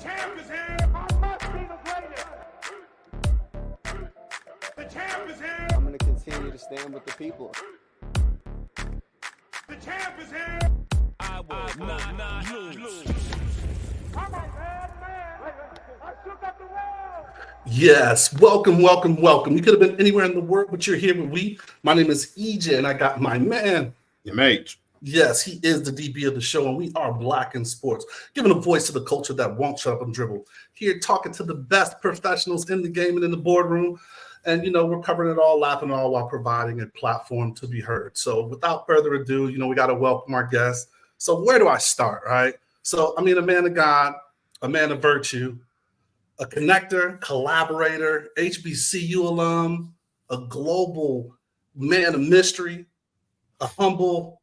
champ is here. I must be the greatest. The champ is here. I'm going to continue to stand with the people. The champ is here. I will not lose. Come on, man. I shook up the world. Yes, welcome. You could have been anywhere in the world, but you're here with me. My name is EJ, and I got my man. Your mate. Yes, he is the DB of the show, and we are Black in Sports, giving a voice to the culture that won't shut up and dribble. Here, talking to the best professionals in the game and in the boardroom. And, we're covering it all, laughing all while providing a platform to be heard. So without further ado, we got to welcome our guests. So where do I start, right? So, a man of God, a man of virtue, a connector, collaborator, HBCU alum, a global man of mystery, a humble,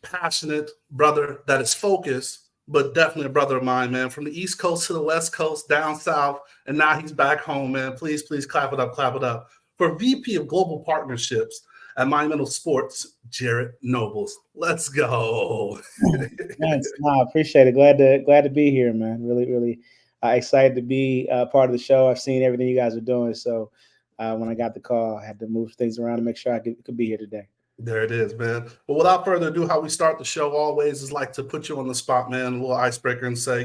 passionate brother that is focused, but definitely a brother of mine, man, from the East Coast to the West Coast, down South, and now he's back home, man. Please clap it up. For VP of Global Partnerships at Monumental Sports, Jarrett Nobles. Let's go. Thanks. No, I appreciate it. Glad to be here, man. Really excited to be part of the show. I've seen everything you guys are doing, so when I got the call, I had to move things around to make sure I could be here today. There it is, man. But without further ado, how we start the show always is like to put you on the spot, man, a little icebreaker and say,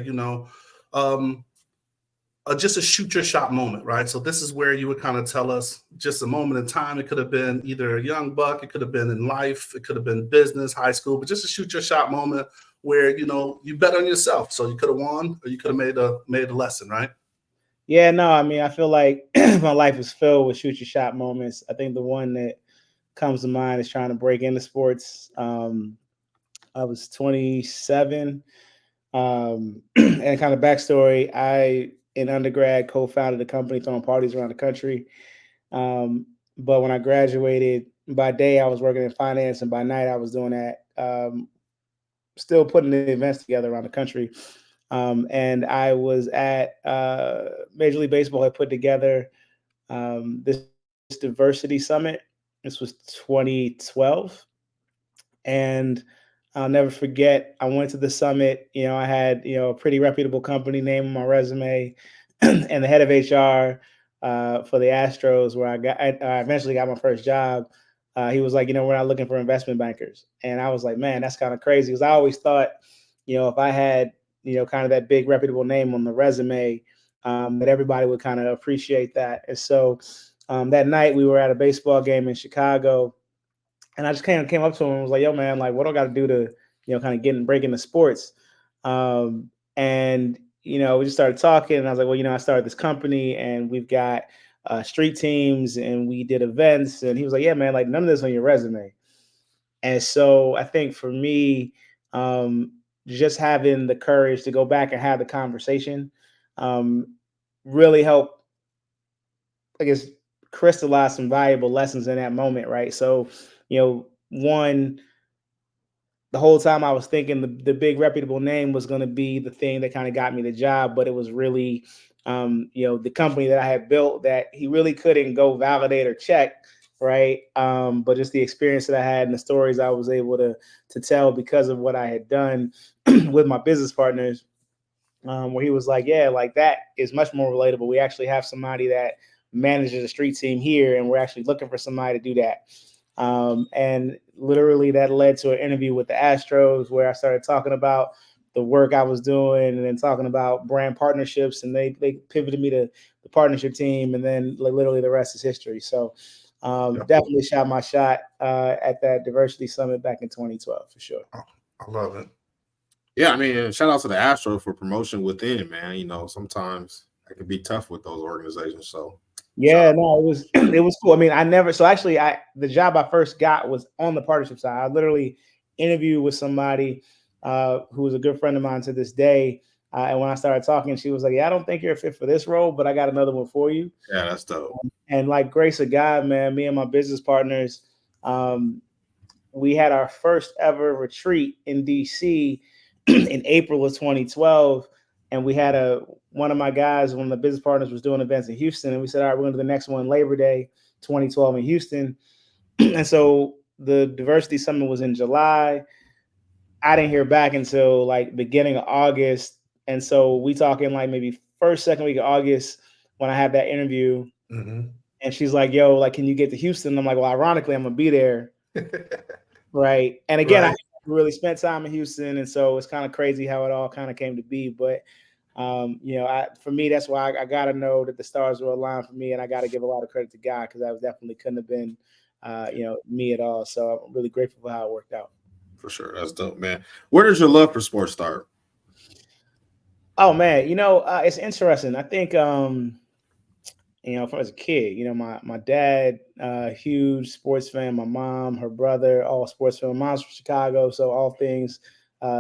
just a shoot your shot moment, right? So this is where you would kind of tell us just a moment in time. It could have been either a young buck, it could have been in life, it could have been business, high school, but just a shoot your shot moment where, you bet on yourself. So you could have won or you could have made a lesson, right? Yeah, no, I feel like my life is filled with shoot your shot moments. I think the one that comes to mind is trying to break into sports. I was 27, and kind of backstory, I, in undergrad, co-founded a company throwing parties around the country. But when I graduated, by day I was working in finance, and by night I was doing that, still putting the events together around the country. And I was at Major League Baseball had put together this diversity summit. This was 2012. And I'll never forget, I went to the summit. I had, a pretty reputable company name on my resume and the head of HR for the Astros, where I eventually got my first job. He was like, we're not looking for investment bankers. And I was like, man, that's kind of crazy. Because I always thought, if I had, kind of that big reputable name on the resume, that everybody would kind of appreciate that. And so that night we were at a baseball game in Chicago, and I just kind of came up to him and was like, yo, man, like, what do I got to do to, kind of break into sports? And, we just started talking, and I was like, well, I started this company, and we've got street teams, and we did events. And he was like, yeah, man, like, none of this on your resume. And so I think for me, just having the courage to go back and have the conversation really helped, I guess, crystallize some valuable lessons in that moment, right? So, one, the whole time I was thinking the big reputable name was going to be the thing that kind of got me the job, but it was really, the company that I had built that he really couldn't go validate or check, right? But just the experience that I had and the stories I was able to tell because of what I had done with my business partners, where he was like, yeah, like that is much more relatable. We actually have somebody that manages a street team here, and we're actually looking for somebody to do that. And literally that led to an interview with the Astros, where I started talking about the work I was doing and then talking about brand partnerships, and they pivoted me to the partnership team, and then literally the rest is history. So definitely shot my shot at that diversity summit back in 2012 for sure. I love it. Yeah, shout out to the Astros for promotion within, man. Sometimes it can be tough with those organizations. So yeah, no, it was cool. The job I first got was on the partnership side. I literally interviewed with somebody who was a good friend of mine to this day. And when I started talking, she was like, yeah, I don't think you're a fit for this role, but I got another one for you. Yeah, that's dope. And like grace of God, man, me and my business partners, we had our first ever retreat in DC in April of 2012. And we had one of my guys, one of the business partners, was doing events in Houston. And we said, all right, we're going to do the next one Labor Day 2012 in Houston. And so the diversity summit was in July. I didn't hear back until like beginning of August. And so we talking like maybe first, second week of August when I had that interview. Mm-hmm. And she's like, yo, like, can you get to Houston? I'm like, well, ironically, I'm going to be there. Right. And again, I really spent time in Houston. And so it's kind of crazy how it all kind of came to be. But, for me, that's why I got to know that the stars were aligned for me. And I got to give a lot of credit to God because that definitely couldn't have been, me at all. So I'm really grateful for how it worked out. For sure. That's dope, man. Where does your love for sports start? Oh, man. It's interesting. I think, from as a kid, my dad, huge sports fan, my mom, her brother, all sports fan. My mom's from Chicago, so all things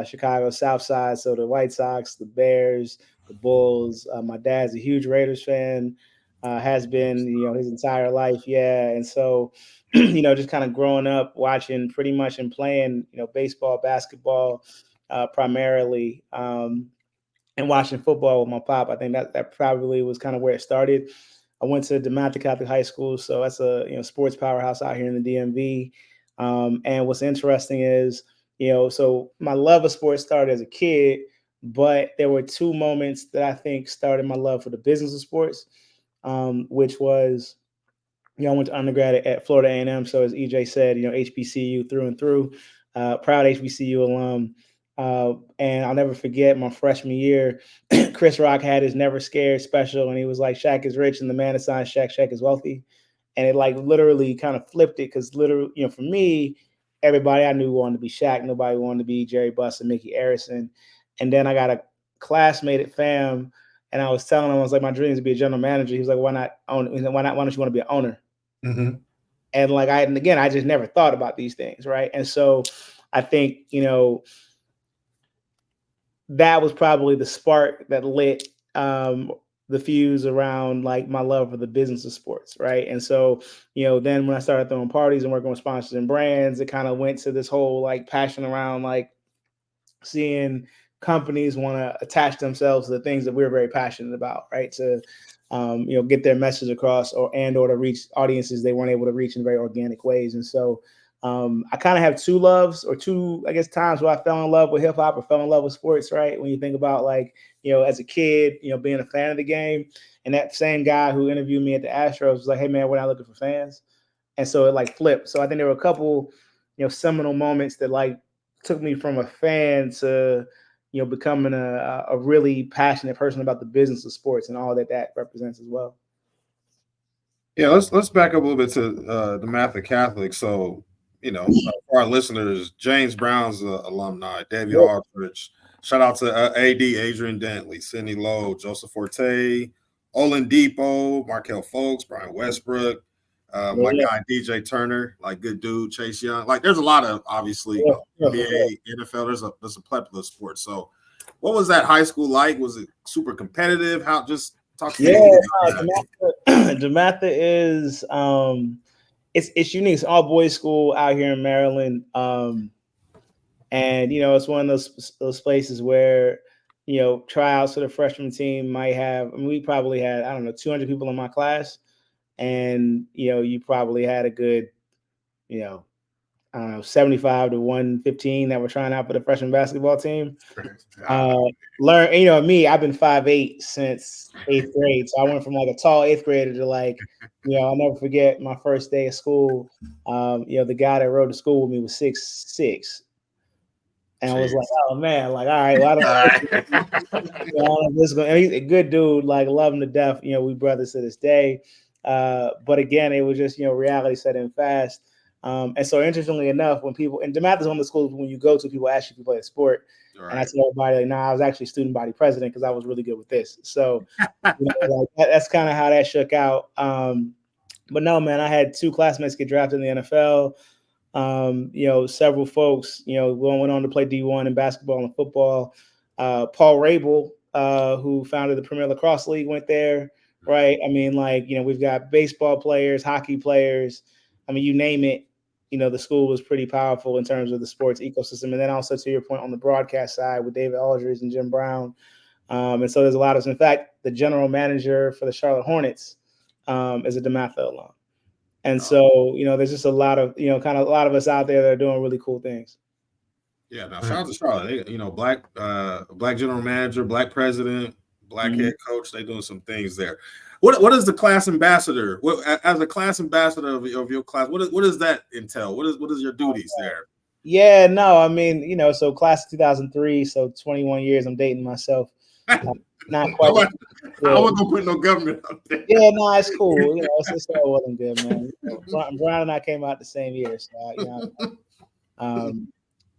Chicago South Side. So the White Sox, the Bears, the Bulls. My dad's a huge Raiders fan, has been, his entire life. Yeah. And so, just kind of growing up watching pretty much and playing, baseball, basketball, primarily, and watching football with my pop. I think that probably was kind of where it started. I went to DeMatha Catholic High School, so that's a sports powerhouse out here in the DMV. And what's interesting is, so my love of sports started as a kid, but there were two moments that I think started my love for the business of sports, which was, I went to undergrad at Florida A&M, so as EJ said, HBCU through and through, proud HBCU alum. And I'll never forget my freshman year, Chris Rock had his Never Scared special, and he was like, Shaq is rich and the man assigned Shaq, Shaq is wealthy. And it like literally kind of flipped it because literally, for me, everybody I knew wanted to be Shaq. Nobody wanted to be Jerry Buss and Mickey Arison. And then I got a classmate at FAM, and I was telling him, I was like, my dream is to be a general manager. He was like, why not own? Why don't you want to be an owner? Mm-hmm. And like, I just never thought about these things. Right. And so I think, that was probably the spark that lit the fuse around like my love for the business of sports. Right. And so, then when I started throwing parties and working with sponsors and brands, it kind of went to this whole like passion around like seeing companies want to attach themselves to the things that we're very passionate about. Right. To, get their message across or to reach audiences they weren't able to reach in very organic ways. And so, I kind of have two loves or two, I guess, times where I fell in love with hip hop or fell in love with sports, right? When you think about like, as a kid, being a fan of the game, and that same guy who interviewed me at the Astros was like, hey man, we're not looking for fans. And so it like flipped. So I think there were a couple, seminal moments that like took me from a fan to, becoming a really passionate person about the business of sports and all that represents as well. Yeah, let's back up a little bit to DeMatha Catholic. So, for our listeners, James Brown's alumni, Davey Aldridge. Shout out to AD Adrian Dantley, Sidney Lowe, Joseph Forte, Oladipo, Markel Fultz, Brian Westbrook, my guy DJ Turner, like good dude, Chase Young. Like there's a lot of obviously NBA, NFL. There's a plethora of sports. So, what was that high school like? Was it super competitive? How just talk to me. DeMatha is it's unique. It's all boys school out here in Maryland. And it's one of those places where tryouts for the freshman team might have. I mean, we probably had 200 people in my class, and you probably had a good 75 to 115 that were trying out for the freshman basketball team. Me, I've been 5'8" since 8th grade. So I went from like a tall 8th grader to like, I'll never forget my first day of school. The guy that rode to school with me was 6'6". And I was like, oh man, like, all right, well, and he's a good dude, like love him to death. We brothers to this day. But again, it was just, reality set in fast. And so interestingly enough, when people, and DeMatha is one of the schools when you go to, people ask you if you play a sport. Right. And I tell everybody, like, I was actually student body president because I was really good with this. So that's kind of how that shook out. But no, man, I had two classmates get drafted in the NFL. Several folks, went on to play D1 in basketball and football. Paul Rabel, who founded the Premier Lacrosse League, went there. Right. I mean, like, we've got baseball players, hockey players. I mean, you name it. The school was pretty powerful in terms of the sports ecosystem. And then also to your point on the broadcast side with David Aldridge and Jim Brown. And so there's a lot of, in fact, the general manager for the Charlotte Hornets is a DeMatha alum. And so, there's just a lot of, a lot of us out there that are doing really cool things. Yeah, now shout out to Charlotte. They, black general manager, black president, black head coach. They doing some things there. What is the class ambassador? As a class ambassador of your class, what does that entail? What is your duties there? Yeah, no, I mean, so class of 2003, so 21 years. I'm dating myself. Not quite. I wasn't gonna put no government up there. Yeah, no, it's cool. It's all well and good, man. Brian and I came out the same year, so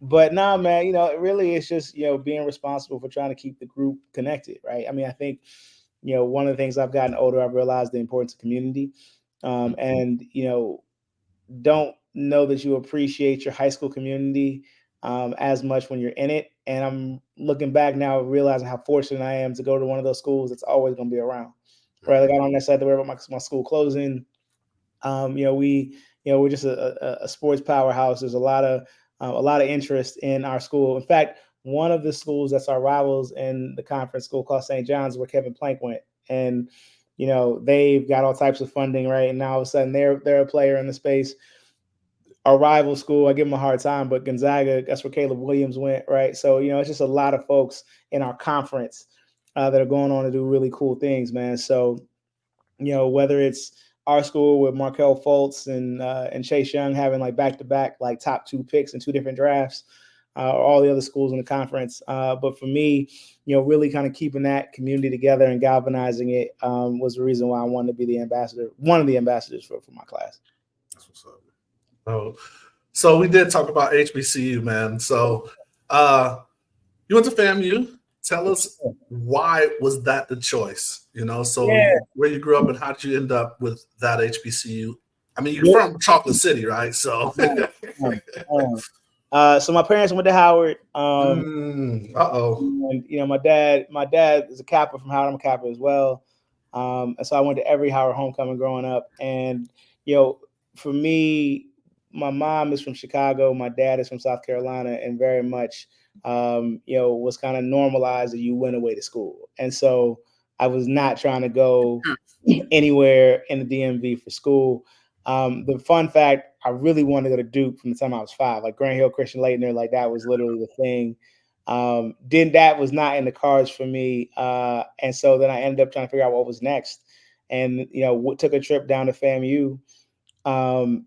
but no, man, really it's just being responsible for trying to keep the group connected, right? I mean, I think one of the things I've gotten older, I've realized the importance of community, and don't know that you appreciate your high school community as much when you're in it. And I'm looking back now, realizing how fortunate I am to go to one of those schools that's always going to be around, right? Like I don't necessarily have to worry about my school closing. We're just a sports powerhouse. There's a lot of interest in our school. In fact, one of the schools that's our rivals in the conference, school called St. John's, where Kevin Plank went, and they've got all types of funding, right? And now all of a sudden they're a player in the space. Our rival school, I give them a hard time, but Gonzaga, that's where Caleb Williams went, right? So it's just a lot of folks in our conference that are going on to do really cool things, man. So whether it's our school with Markelle Fultz and Chase Young having like back-to-back like top 2 picks in 2 different drafts, or all the other schools in the conference. But for me, really kind of keeping that community together and galvanizing it was the reason why I wanted to be the ambassador, one of the ambassadors for my class. That's what's up. Oh, so we did talk about HBCU, man. So you went to FAMU. Tell us, why was that the choice? Where you grew up and how did you end up with that HBCU? I mean, you're from Chocolate City, right? So, so my parents went to Howard. And, my dad is a Kappa from Howard. I'm a Kappa as well. And so I went to every Howard homecoming growing up. And for me, my mom is from Chicago. My dad is from South Carolina, and very much, was kind of normalized that you went away to school. And so I was not trying to go anywhere in the DMV for school. The fun fact, I really wanted to go to Duke from the time I was 5, like Grant Hill, Christian Laettner, like that was literally the thing. That was not in the cards for me. And so then I ended up trying to figure out what was next. And, took a trip down to FAMU.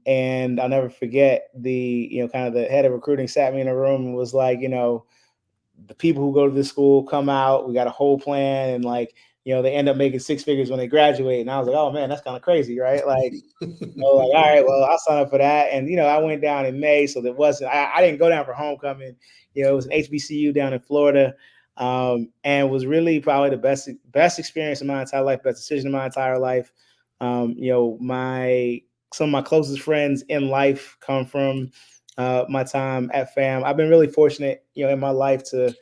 And I'll never forget the head of recruiting sat me in a room and was like, the people who go to this school come out, we got a whole plan, and they end up making 6 figures when they graduate. And I was like, oh man, that's kind of crazy, right? Like, all right, well, I'll sign up for that. And, I went down in May, so there wasn't, I didn't go down for homecoming. It was an HBCU down in Florida, and was really probably the best experience of my entire life, best decision of my entire life. Some of my closest friends in life come from my time at FAM. I've been really fortunate, in my life to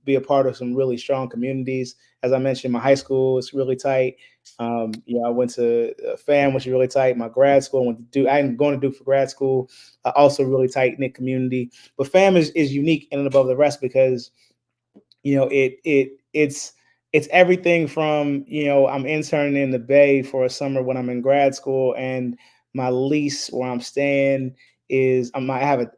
be a part of some really strong communities. As I mentioned, my high school is really tight. I went to FAM, which is really tight. My grad school, I went to Duke. I'm going to Duke for grad school. Also really tight-knit community. But FAM is unique in and above the rest because, it's everything from, I'm interning in the Bay for a summer when I'm in grad school, and my lease where I'm staying is I have a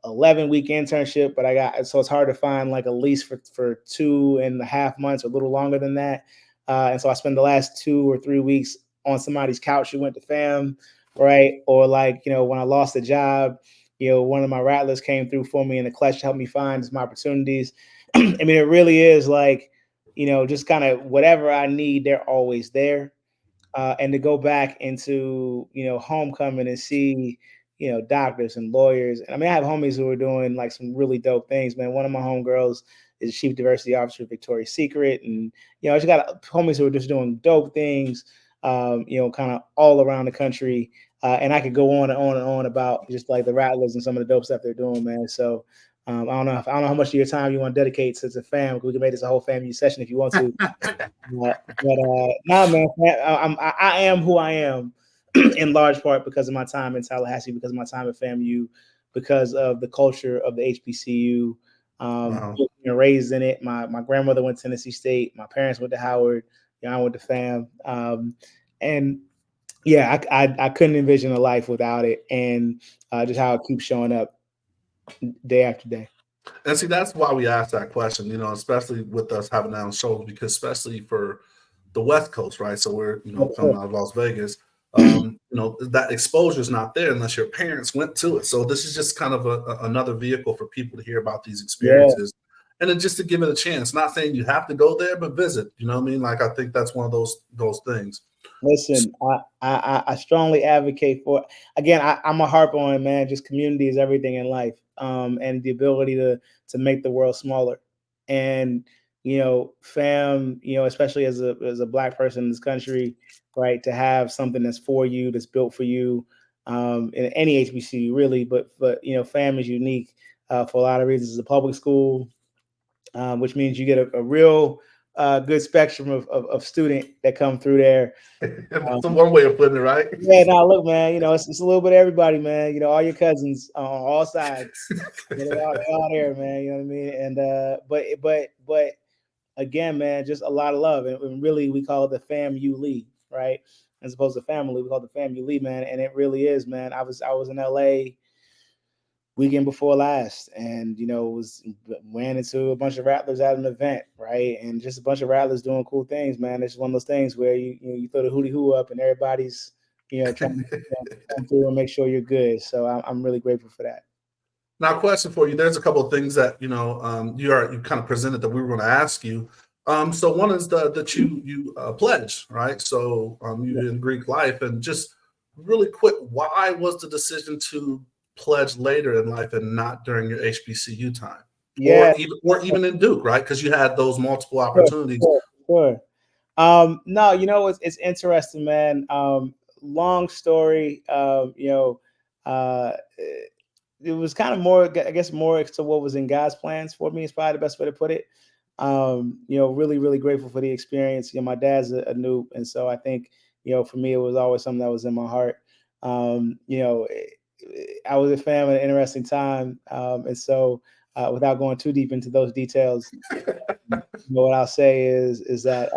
11-week internship, but so it's hard to find like a lease for 2.5 months or a little longer than that. And so I spend the last 2 or 3 weeks on somebody's couch who went to FAM, right? Or when I lost a job, one of my rattlers came through for me in the clutch to help me find some opportunities. I mean, it really is just kind of whatever I need, they're always there. And to go back into, homecoming and see, doctors and lawyers. And I mean, I have homies who are doing like some really dope things, man. One of my homegirls is chief diversity officer of Victoria's Secret. And, I just got homies who are just doing dope things, kind of all around the country. And I could go on and on and on about just like the Rattlers and some of the dope stuff they're doing, man. So I don't know how much of your time you want to dedicate to the fam. We can make this a whole family session if you want to. Nah, man, I am who I am in large part because of my time in Tallahassee, because of my time at FAMU, because of the culture of the HBCU. Raised in it. My grandmother went to Tennessee State. My parents went to Howard. I went to FAM. And yeah, I couldn't envision a life without it, and just how it keeps showing up day after day. And see, that's why we asked that question, especially with us having that on shows, because especially for the West Coast, right? So we're, coming out of Las Vegas, that exposure is not there unless your parents went to it. So this is just kind of another vehicle for people to hear about these experiences. And then just to give it a chance, not saying you have to go there, but visit, you know what I mean? Like, I think that's one of those things. Listen, I strongly advocate for, again, I'm a harp on, man, just community is everything in life. And the ability to make the world smaller. And, fam, especially as a Black person in this country, right, to have something that's for you, that's built for you, in any HBCU really, but fam is unique for a lot of reasons. It's a public school, which means you get a real good spectrum of student that come through there. That's one way of putting it, right? Yeah, now look, man, it's a little bit of everybody, man. All your cousins on all sides. They're all there, man. You know what I mean? And but again, man, just a lot of love. And really we call it the FAMU League, right? As opposed to family, we call it the FAMU League, man. And it really is, man. I was in LA weekend before last, and ran into a bunch of Rattlers at an event, right? And just a bunch of Rattlers doing cool things, man. It's one of those things where you throw the hootie hoo up and everybody's trying to come through and make sure you're good. So I'm really grateful for that. Now, question for you: there's a couple of things that you kind of presented that we were going to ask you. So one is that you pledge, right? So you in Greek life, and just really quick, why was the decision to pledge later in life and not during your HBCU time? Yeah, or even in Duke, right? Because you had those multiple opportunities. Sure. No, it's interesting, man. Long story. It was kind of more, I guess, more to what was in God's plans for me is probably the best way to put it. Really, really grateful for the experience. My dad's a noob, and so I think, for me, it was always something that was in my heart. I was a fan of an interesting time, and so without going too deep into those details, what I'll say is that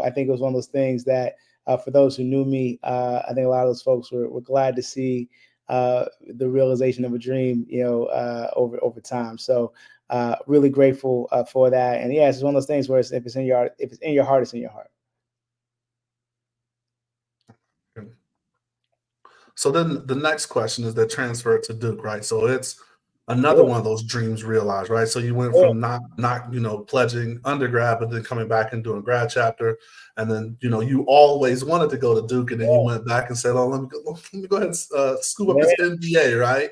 I think it was one of those things that for those who knew me, I think a lot of those folks were glad to see the realization of a dream, over time. So really grateful for that. And yeah, it's one of those things where if it's in your heart, it's in your heart. So then the next question is that transfer to Duke, right? So it's another one of those dreams realized, right? So you went from not pledging undergrad, but then coming back and doing grad chapter, and then you always wanted to go to Duke, and then you went back and said, "Oh, let me go ahead and scoop up this MBA," right?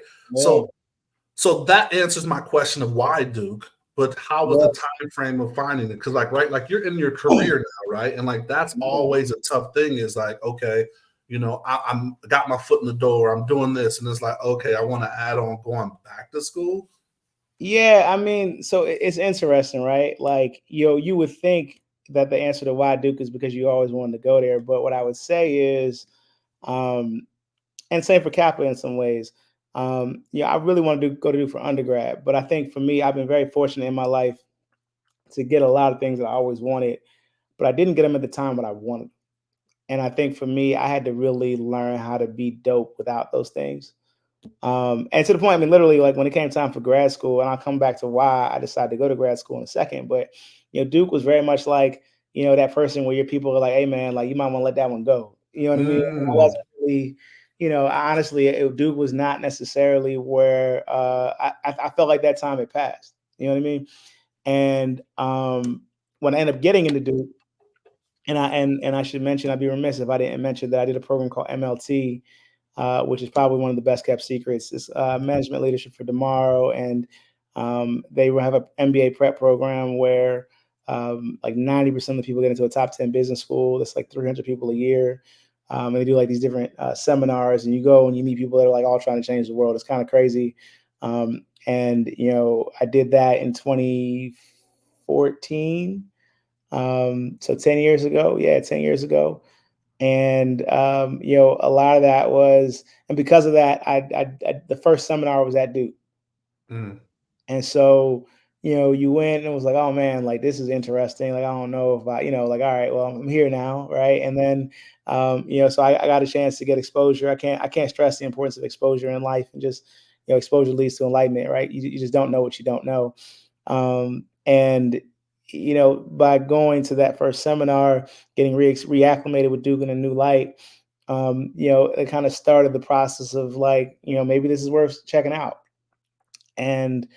So that answers my question of why Duke, but how was the time frame of finding it? Because like you're in your career now, right? And like that's always a tough thing. Is like, okay, I'm got my foot in the door. I'm doing this, and it's like, okay, I want to add on going back to school. Yeah, I mean, so it's interesting, right? Like, you would think that the answer to why Duke is because you always wanted to go there, but what I would say is, and same for Kappa in some ways. I really want to go to Duke for undergrad, but I think for me, I've been very fortunate in my life to get a lot of things that I always wanted, but I didn't get them at the time when I wanted. And I think for me, I had to really learn how to be dope without those things. And to the point, I mean, literally, like when it came time for grad school, and I'll come back to why I decided to go to grad school in a second. But Duke was very much like that person where your people are like, "Hey, man, like you might want to let that one go." You know what I mean? I wasn't really, honestly, Duke was not necessarily where I felt like that time had passed. You know what I mean? And when I ended up getting into Duke, and I should mention, I'd be remiss if I didn't mention that I did a program called MLT, which is probably one of the best kept secrets. It's management leadership for tomorrow, and they have an MBA prep program where like 90% of the people get into a top 10 business school. That's like 300 people a year. And they do like these different seminars, and you go and you meet people that are like all trying to change the world. It's kind of crazy. And I did that in 2014. So 10 years ago. Yeah, 10 years ago. And a lot of that was, and because of that, I the first seminar was at Duke. And so you went and it was like, oh man, like this is interesting. Like I don't know if I, like all right, well I'm here now, right? And then so I got a chance to get exposure. I can't stress the importance of exposure in life, and just exposure leads to enlightenment, right? You just don't know what you don't know. And by going to that first seminar, getting reacclimated with Duke in a new light, it kind of started the process of like, maybe this is worth checking out. And,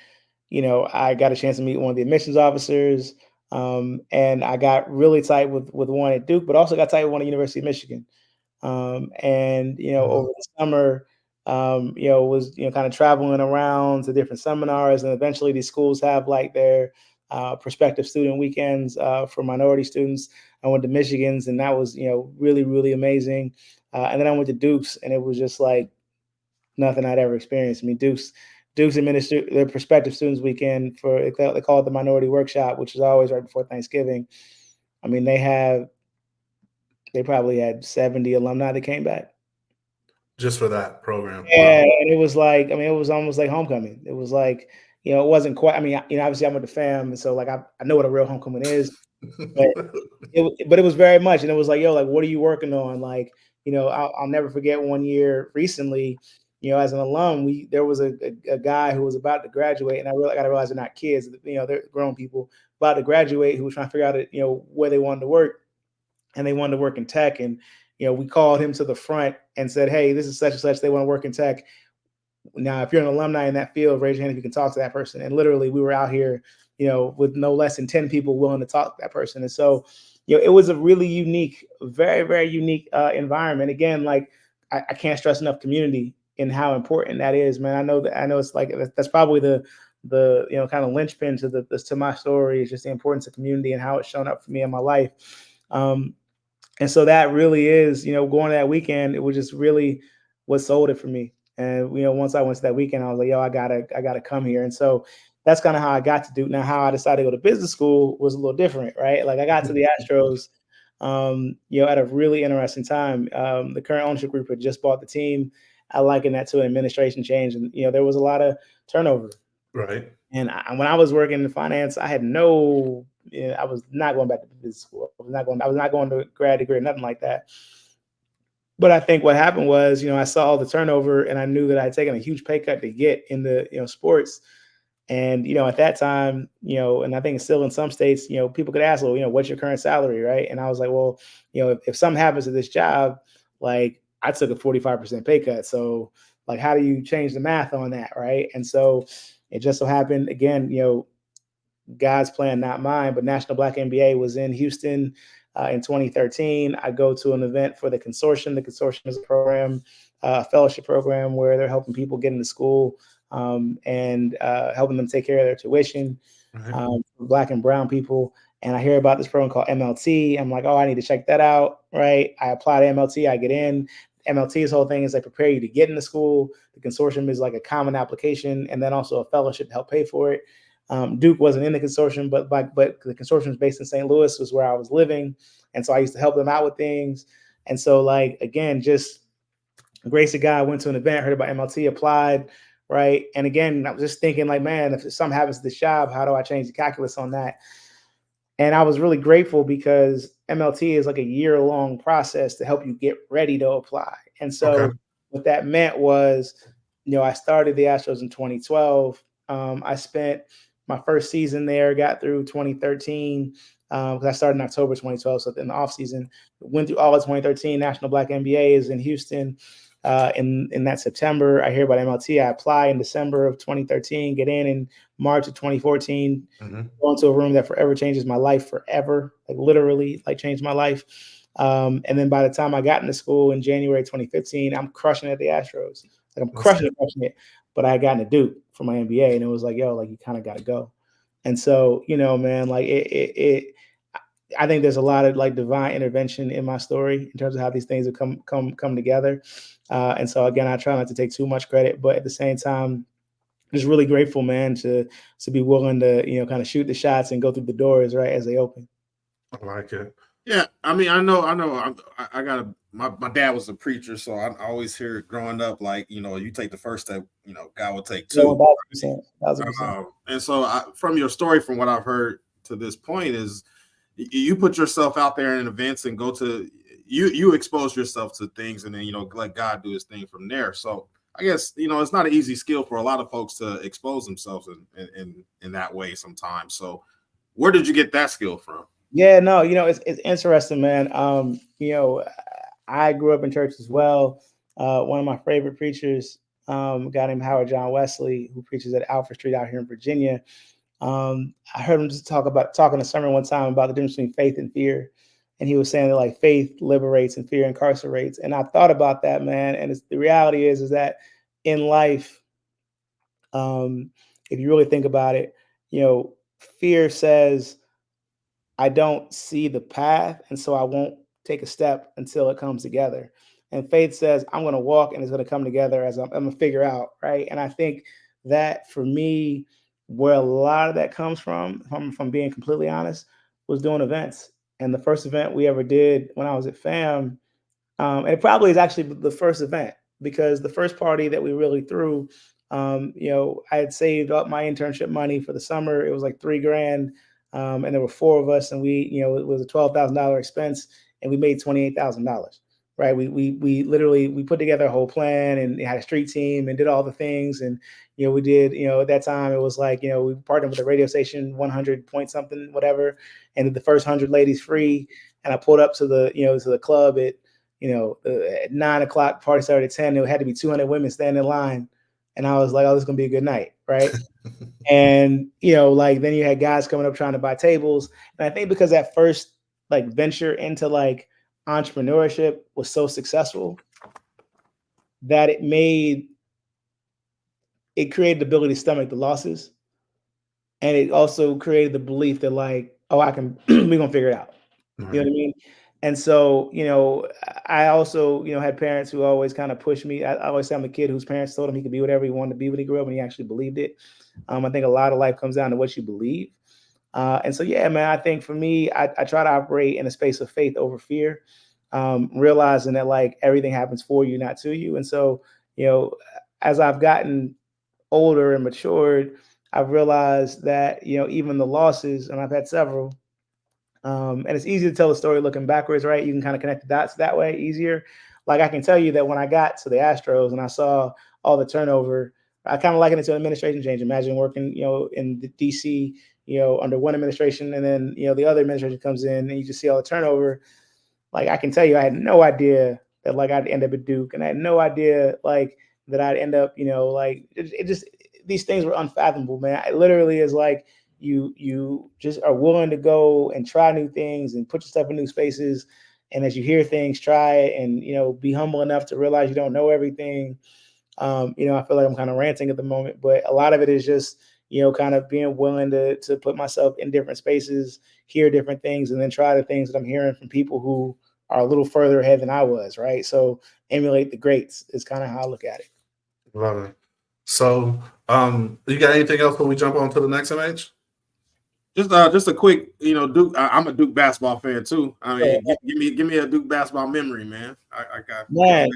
I got a chance to meet one of the admissions officers, and I got really tight with one at Duke, but also got tight with one at University of Michigan. And over the summer, was kind of traveling around to different seminars, and eventually these schools have like their prospective student weekends for minority students. I went to Michigan's, and that was really, really amazing. And then I went to Duke's, and it was just like nothing I'd ever experienced. I mean, Duke's administered their prospective students weekend they call it the Minority Workshop, which is always right before Thanksgiving. I mean, they probably had 70 alumni that came back just for that program. Yeah, wow. And it was like, it was almost like homecoming. It was like, it wasn't quite. I mean, obviously I'm with the fam, and so like I know what a real homecoming is, but it was very much, and it was like, yo, like, what are you working on? Like, I'll never forget one year recently, as an alum, there was a guy who was about to graduate, and I got to realize they're not kids, they're grown people about to graduate who was trying to figure out, where they wanted to work, and they wanted to work in tech, and we called him to the front and said, hey, this is such and such, they want to work in tech. Now, if you're an alumni in that field, raise your hand if you can talk to that person. And literally, we were out here, with no less than 10 people willing to talk to that person. And so, it was a really unique, very, very unique environment. Again, like I can't stress enough community and how important that is, man. I know it's like that's probably the kind of linchpin to my story, is just the importance of community and how it's shown up for me in my life. And so that really is, going to that weekend, it was just really what sold it for me. And, once I went to that weekend, I was like, yo, I gotta come here. And so that's kind of how I got to Duke. Now, how I decided to go to business school was a little different, right? Like I got to the Astros, at a really interesting time. The current ownership group had just bought the team. I liken that to an administration change. And, there was a lot of turnover. Right. And when I was working in finance, I had I was not going back to business school. I was not going to grad degree or nothing like that. But I think what happened was, I saw all the turnover, and I knew that I had taken a huge pay cut to get into, sports. And, at that time, and I think it's still in some states, people could ask, well, what's your current salary, right? And I was like, well, if something happens to this job, like I took a 45% pay cut. So like, how do you change the math on that, right? And so it just so happened, again, God's plan, not mine, but National Black MBA was in Houston in 2013. I go to an event for the consortium. The consortium is a program, a fellowship program where they're helping people get into school and helping them take care of their tuition, for Black and brown people. And I hear about this program called MLT. I'm like, oh, I need to check that out, right? I apply to MLT, I get in. MLT's whole thing is they prepare you to get into school. The consortium is like a common application, and then also a fellowship to help pay for it. Duke wasn't in the consortium, but the consortium is based in St. Louis, was where I was living. And so I used to help them out with things. And so like, again, just grace of God, went to an event, heard about MLT, applied, right? And again, I was just thinking like, man, if something happens to this job, how do I change the calculus on that? And I was really grateful because MLT is like a year-long process to help you get ready to apply. And so what that meant was, I started the Astros in 2012. I spent my first season there, got through 2013, because I started in October 2012. So in the off season, went through all of 2013. National Black MBA is in Houston in that September. I hear about MLT. I apply in December of 2013, get in March of 2014, go into a room that forever changes my life forever, like literally like changed my life. And then by the time I got into school in January 2015, I'm crushing it at the Astros. Like I'm crushing it. But I had gotten to Duke for my MBA, and it was like, yo, like you kind of got to go. And so, man, like I think there's a lot of like divine intervention in my story in terms of how these things have come together. And so again, I try not to take too much credit, but at the same time, just really grateful, man, to be willing to, kind of shoot the shots and go through the doors right as they open. I like it. Yeah, I mean, I know. I got my dad was a preacher, so I always hear it growing up, like, you take the first step, God will take two. 1,000%. And so from your story, from what I've heard to this point, is you put yourself out there in events and go to, you expose yourself to things, and then, let God do his thing from there. So I guess, it's not an easy skill for a lot of folks to expose themselves in that way sometimes. So where did you get that skill from? Yeah, no, it's interesting, man. I grew up in church as well. One of my favorite preachers, a guy named Howard John Wesley, who preaches at Alfred Street out here in Virginia. I heard him just talking a sermon one time about the difference between faith and fear. And he was saying that like faith liberates and fear incarcerates. And I thought about that, man. And the reality is that in life, if you really think about it, fear says, I don't see the path, and so I won't take a step until it comes together. And faith says, I'm going to walk and it's going to come together as I'm going to figure out, right? And I think that for me, where a lot of that comes from, if I'm being completely honest, was doing events. And the first event we ever did when I was at FAM, and it probably is actually the first event because the first party that we really threw, I had saved up my internship money for the summer. It was like $3,000. And there were 4 of us, and it was a $12,000 expense, and we made $28,000. Right? We literally put together a whole plan and had a street team and did all the things, and we did. At that time it was like we partnered with a radio station, 100 point something, whatever, and did the first 100 ladies free. And I pulled up to the club at at 9 o'clock. Party started at 10. There had to be 200 women standing in line, and I was like, oh, this is gonna be a good night, right? And then you had guys coming up trying to buy tables. And I think because that first venture into entrepreneurship was so successful that it created the ability to stomach the losses. And it also created the belief that we're gonna figure it out. Mm-hmm. You know what I mean? And so, I also, had parents who always kind of pushed me. I always say I'm a kid whose parents told him he could be whatever he wanted to be when he grew up, and he actually believed it. I think a lot of life comes down to what you believe. And so, yeah, man, I think for me, I try to operate in a space of faith over fear, realizing that everything happens for you, not to you. And so, as I've gotten older and matured, I've realized that, even the losses, and I've had several, and it's easy to tell a story looking backwards, right? You can kind of connect the dots that way easier. I can tell you that when I got to the Astros and I saw all the turnover, I kind of liken it to an administration change. Imagine working, in the DC, under one administration, and then, the other administration comes in and you just see all the turnover. I can tell you, I had no idea that I'd end up at Duke, and I had no idea that I'd end up, it just, these things were unfathomable, man. It literally is you just are willing to go and try new things and put yourself in new spaces. And as you hear things, try it and, be humble enough to realize you don't know everything. I feel like I'm kind of ranting at the moment, but a lot of it is just, kind of being willing to put myself in different spaces, hear different things, and then try the things that I'm hearing from people who are a little further ahead than I was. Right. So emulate the greats is kind of how I look at it. Love it. So, you got anything else when we jump on to the next MH? Just a quick, Duke. I'm a Duke basketball fan too. I mean, give me a Duke basketball memory, man. I got man.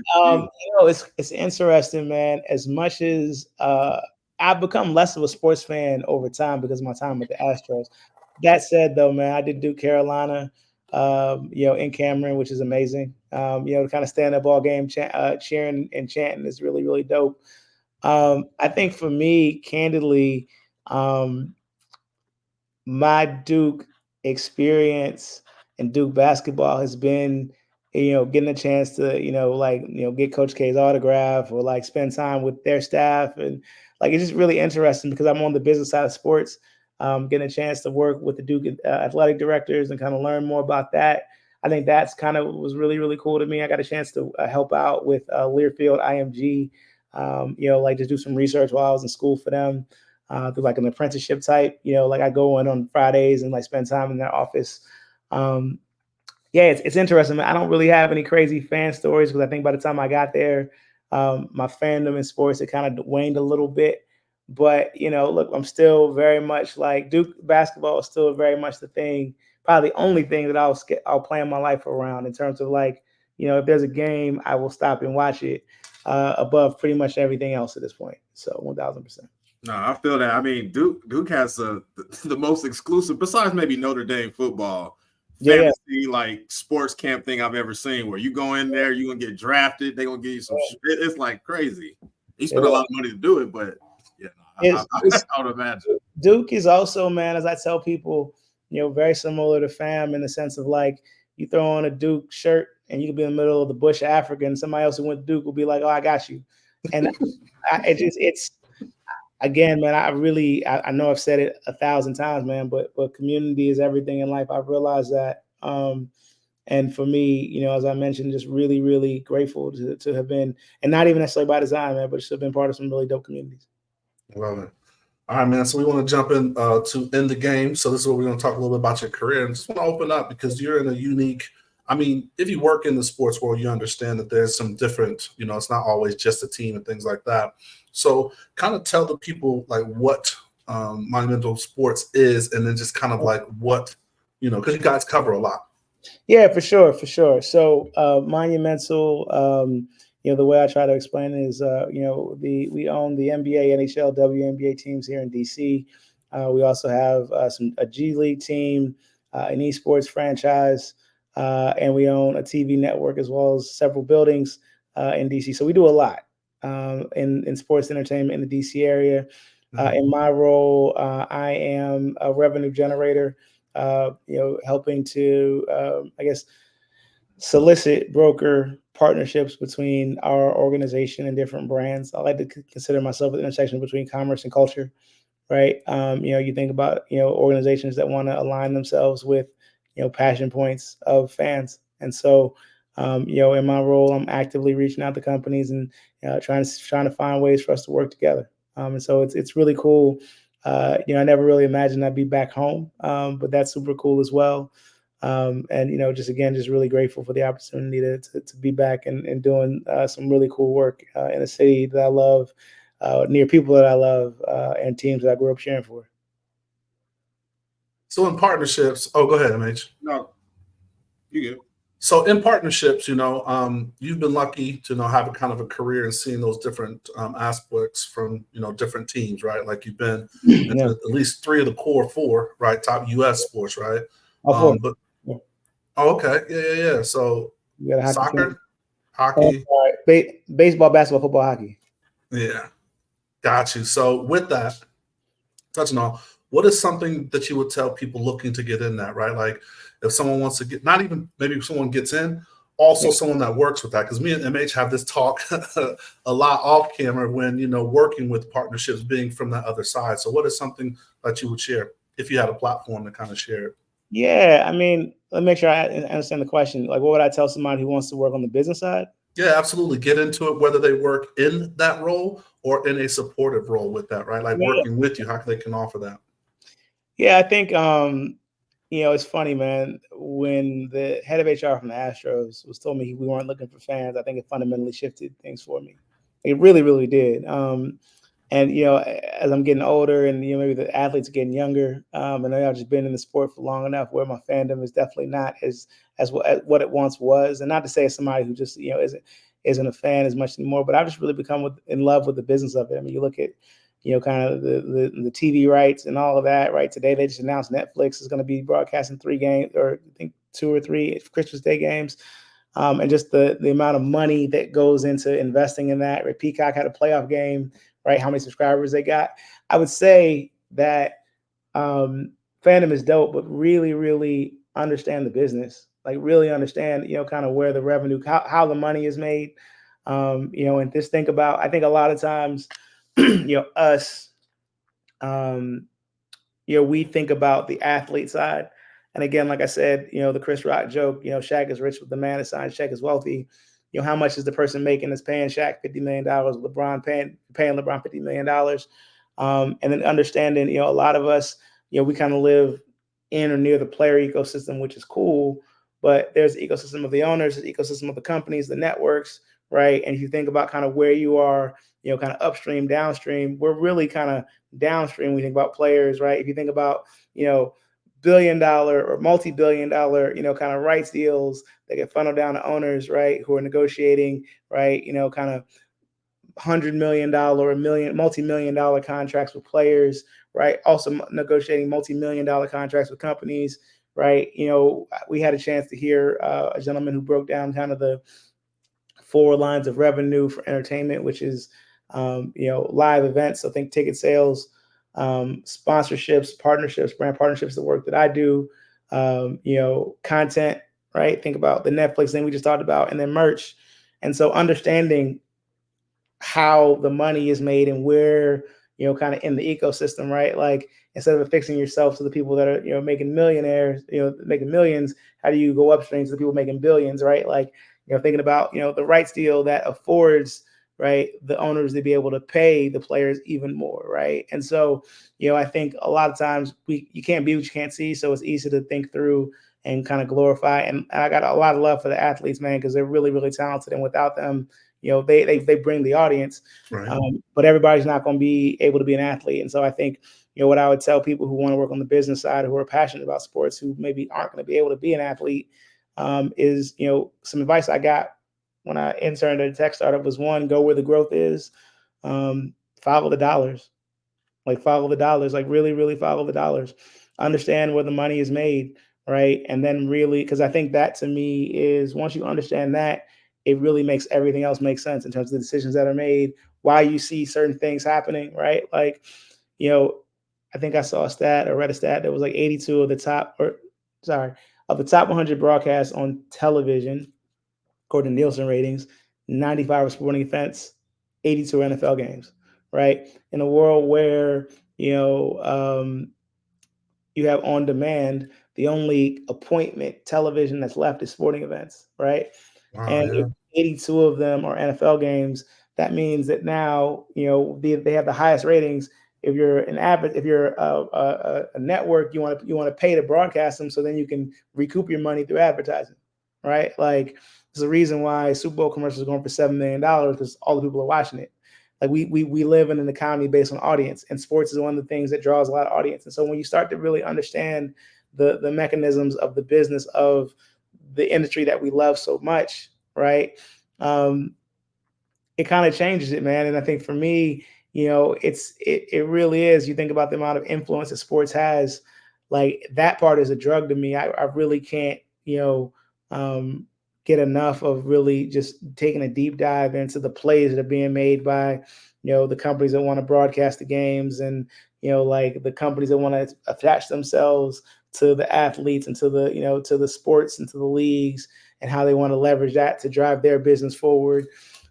It's interesting, man. As much as I've become less of a sports fan over time because of my time with the Astros. That said, though, man, I did Duke Carolina, in Cameron, which is amazing. To kind of stand up all game, cheering and chanting is really, really dope. I think for me, candidly, my Duke experience and Duke basketball has been, getting a chance to, get Coach K's autograph or spend time with their staff. And it's just really interesting because I'm on the business side of sports, getting a chance to work with the Duke athletic directors and kind of learn more about that. I think that's kind of was really, really cool to me. I got a chance to help out with Learfield IMG, just do some research while I was in school for them. Through an apprenticeship type, I go in on Fridays and spend time in their office. It's interesting. I don't really have any crazy fan stories because I think by the time I got there, my fandom in sports, it kind of waned a little bit. But, look, I'm still very much Duke basketball is still very much the thing, probably the only thing that I'll plan my life around in terms of if there's a game, I will stop and watch it above pretty much everything else at this point. So 1000%. No, I feel that. I mean, Duke has the most exclusive, besides maybe Notre Dame football, fantasy sports camp thing I've ever seen. Where you go in there, you're gonna get drafted. They're gonna give you some. It's crazy. He spent a lot of money to do it, but yeah, I would imagine. Duke is also, man, as I tell people, very similar to Fam in the sense of like you throw on a Duke shirt and you could be in the middle of the bush of Africa and somebody else who went to Duke will be like, oh, I got you. And it's again, man, I know I've said it 1,000 times, man, but community is everything in life. I've realized that. And for me, as I mentioned, just really, really grateful to have been, and not even necessarily by design, man, but just have been part of some really dope communities. Love it. All right, man. So we want to jump in to end the game. So this is what we're going to talk a little bit about your career. And just want to open up because you're in a unique, if you work in the sports world, you understand that there's some different, it's not always just a team and things like that. So kind of tell the people like what Monumental Sports is, and then just kind of like what, because you guys cover a lot. Yeah, for sure. So Monumental, the way I try to explain it is, we own the NBA, NHL, WNBA teams here in DC. We also have a G League team, an esports franchise, and we own a TV network as well as several buildings in DC. So we do a lot in sports entertainment in the DC area. In my role, I am a revenue generator. Helping to, solicit broker partnerships between our organization and different brands. I like to consider myself an intersection between commerce and culture, right? You think about, organizations that want to align themselves with, passion points of fans. And so, in my role, I'm actively reaching out to companies and trying to find ways for us to work together. And so it's really cool. I never really imagined I'd be back home, but that's super cool as well. And, just really grateful for the opportunity to be back and doing some really cool work in a city that I love, near people that I love, and teams that I grew up cheering for. So in partnerships, go ahead, MH. No, you good. So in partnerships, you've been lucky to have a kind of a career and seeing those different aspects from, different teams, right? Like you've been at least 3 of the core 4, right? Top U.S. sports, right? Okay. Yeah. So soccer, hockey. Baseball, basketball, football, hockey. Yeah. Got you. So with that, touching on, what is something that you would tell people looking to get in that, right? Like if someone wants to get, not even maybe if someone gets in, also someone that works with that. Because me and MH have this talk a lot off camera when, working with partnerships, being from that other side. So what is something that you would share if you had a platform to kind of share it? Yeah, let me make sure I understand the question. Like, what would I tell somebody who wants to work on the business side? Yeah, absolutely. Get into it, whether they work in that role or in a supportive role with that, right? Like working with you, how they can offer that. Yeah, I think, it's funny, man. When the head of HR from the Astros was told me we weren't looking for fans, I think it fundamentally shifted things for me. It really, really did. And, as I'm getting older and, maybe the athletes are getting younger, and I've just been in the sport for long enough where my fandom is definitely not as what it once was. And not to say as somebody who just, isn't a fan as much anymore, but I've just really become in love with the business of it. I mean, you look at, kind of the TV rights and all of that, right? Today, they just announced Netflix is going to be broadcasting 3 games, or I think 2 or 3 Christmas Day games. And just the amount of money that goes into investing in that, right? Peacock had a playoff game, right? How many subscribers they got. I would say that fandom is dope, but really, really understand the business. Like really understand, kind of where the revenue, how the money is made. And just think about, I think a lot of times, us, we think about the athlete side. And again, like I said, the Chris Rock joke, Shaq is rich, but the man that signs Shaq is wealthy. How much is the person making that's paying Shaq $50 million, LeBron paying LeBron $50 million? And then understanding, a lot of us, we kind of live in or near the player ecosystem, which is cool, but there's the ecosystem of the owners, the ecosystem of the companies, the networks, right? And if you think about kind of where you are, kind of upstream, downstream, we're really kind of downstream when you think about players, right? If you think about, billion-dollar or multi-billion-dollar, kind of rights deals that get funneled down to owners, right, who are negotiating, right, kind of $100 million or multi-million-dollar contracts with players, right, also negotiating multi-million-dollar contracts with companies, right. We had a chance to hear a gentleman who broke down kind of the 4 lines of revenue for entertainment, which is live events. So think ticket sales, sponsorships, partnerships, brand partnerships, the work that I do, content, right? Think about the Netflix thing we just talked about, and then merch. And so understanding how the money is made and where, kind of in the ecosystem, right? Like instead of affixing yourself to the people that are, making millionaires, making millions, how do you go upstream to the people making billions, right? Like, thinking about, the rights deal that affords, right, the owners to be able to pay the players even more, right? And so, I think a lot of times you can't be what you can't see. So it's easy to think through and kind of glorify. And I got a lot of love for the athletes, man, because they're really, really talented. And without them, they bring the audience, Right. but everybody's not going to be able to be an athlete. And so I think, what I would tell people who want to work on the business side, who are passionate about sports, who maybe aren't going to be able to be an athlete, is, some advice I got when I interned at a tech startup was, one, go where the growth is, follow the dollars, like really, really follow the dollars, understand where the money is made. Right. And then really, because I think that to me is, once you understand that, it really makes everything else make sense in terms of the decisions that are made, why you see certain things happening, right? Like, I think I saw a stat or read a stat that was like 82 of the top 100 broadcasts on television, according to Nielsen ratings, 95 are sporting events, 82 are NFL games, right? In a world where, you have on demand, the only appointment television that's left is sporting events, right? Wow, And yeah. if 82 of them are NFL games, that means that now, they have the highest ratings. If you're if you're a network, you want to pay to broadcast them, so then you can recoup your money through advertising, right? Like there's a reason why Super Bowl commercials are going for $7 million, because all the people are watching it. Like we live in an economy based on audience, and sports is one of the things that draws a lot of audience. And so when you start to really understand the mechanisms of the business of the industry that we love so much, right? It kind of changes it, man. And I think for me, it really is. You think about the amount of influence that sports has, like that part is a drug to me. I really can't, get enough of really just taking a deep dive into the plays that are being made by, the companies that want to broadcast the games, and, like the companies that want to attach themselves to the athletes and to the, to the sports and to the leagues, and how they want to leverage that to drive their business forward.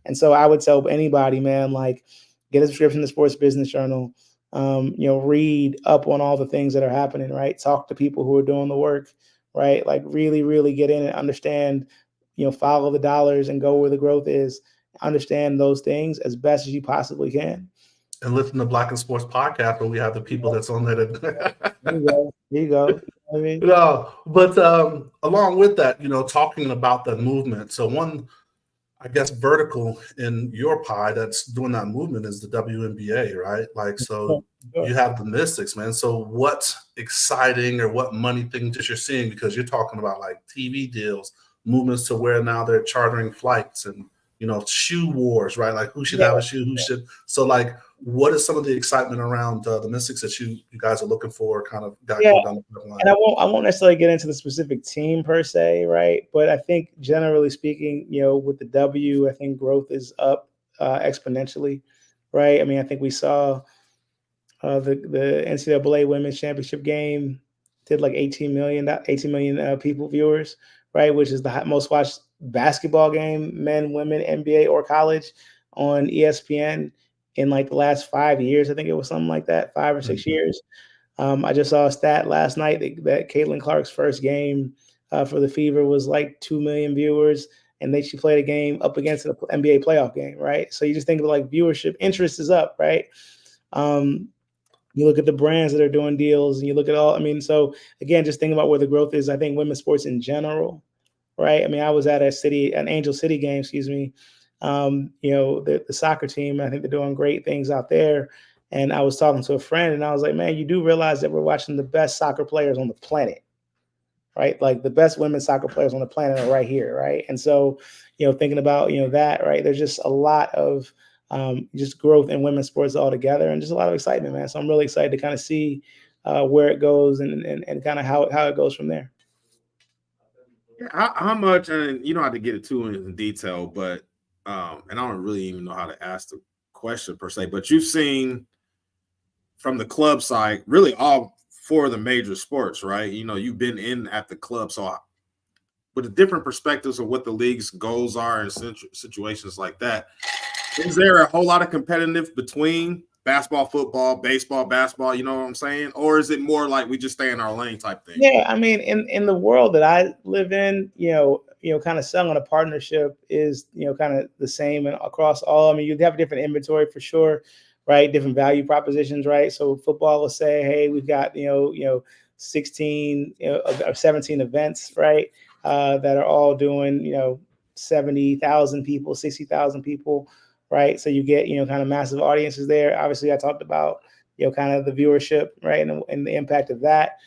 And so I would tell anybody, man, like get a subscription to Sports Business Journal, read up on all the things that are happening, right? Talk to people who are doing the work, right? Like really, really get in and understand, follow the dollars and go where the growth is. Understand those things as best as you possibly can. And listen to Black in Sports podcast, where we have the people that's on there. There you go. There you go. You know what I mean? But along with that, talking about the movement. So one, I guess, vertical in your pie that's doing that movement is the WNBA, right? Like, so Sure. you have the Mystics, man. So what's exciting, or what money things that you're seeing? Because you're talking about like TV deals, movements to where now they're chartering flights, and shoe wars, right? Like who should have a shoe, who should. So like, what is some of the excitement around the Mystics that you guys are looking for? Kind of got down the pipeline? And I won't necessarily get into the specific team per se, right? But I think generally speaking, with the W, I think growth is up exponentially, right? I mean, I think we saw the NCAA Women's Championship game did like 18 million people viewers, right? Which is the most watched basketball game, men, women, NBA, or college, on ESPN in like the last 5 years. I think it was something like that, 5 or 6 years. I just saw a stat last night that Caitlin Clark's first game for the Fever was like 2 million viewers, and she played a game up against an NBA playoff game, right? So you just think of like viewership, interest is up, right? You look at the brands that are doing deals, and you look at all. I mean, so again, just think about where the growth is. I think women's sports in general, right? I mean, I was at an Angel City game, excuse me. The soccer team, I think they're doing great things out there. And I was talking to a friend, and I was like, man, you do realize that we're watching the best soccer players on the planet, right? Like the best women's soccer players on the planet are right here, right? And so, thinking about, that, right? There's just a lot of just growth in women's sports altogether, and just a lot of excitement, man. So I'm really excited to kind of see where it goes and kind of how it goes from there. How much, and you don't have to get it too in detail, but and I don't really even know how to ask the question per se, but you've seen from the club side, really all four of the major sports, right? You know, you've been in at the club. So with the different perspectives of what the league's goals are in situations like that, is there a whole lot of competitive between basketball, football, baseball, basketball, you know what I'm saying? Or is it more like we just stay in our lane type thing? Yeah, I mean, in the world that I live in, kind of selling a partnership is, kind of the same and across all. I mean, you have different inventory for sure, right? Different value propositions, right? So football will say, hey, we've got 16 or 17 events, right? That are all doing 70,000 people, 60,000 people, right? So you get kind of massive audiences there. Obviously, I talked about kind of the viewership, right, and the impact of that.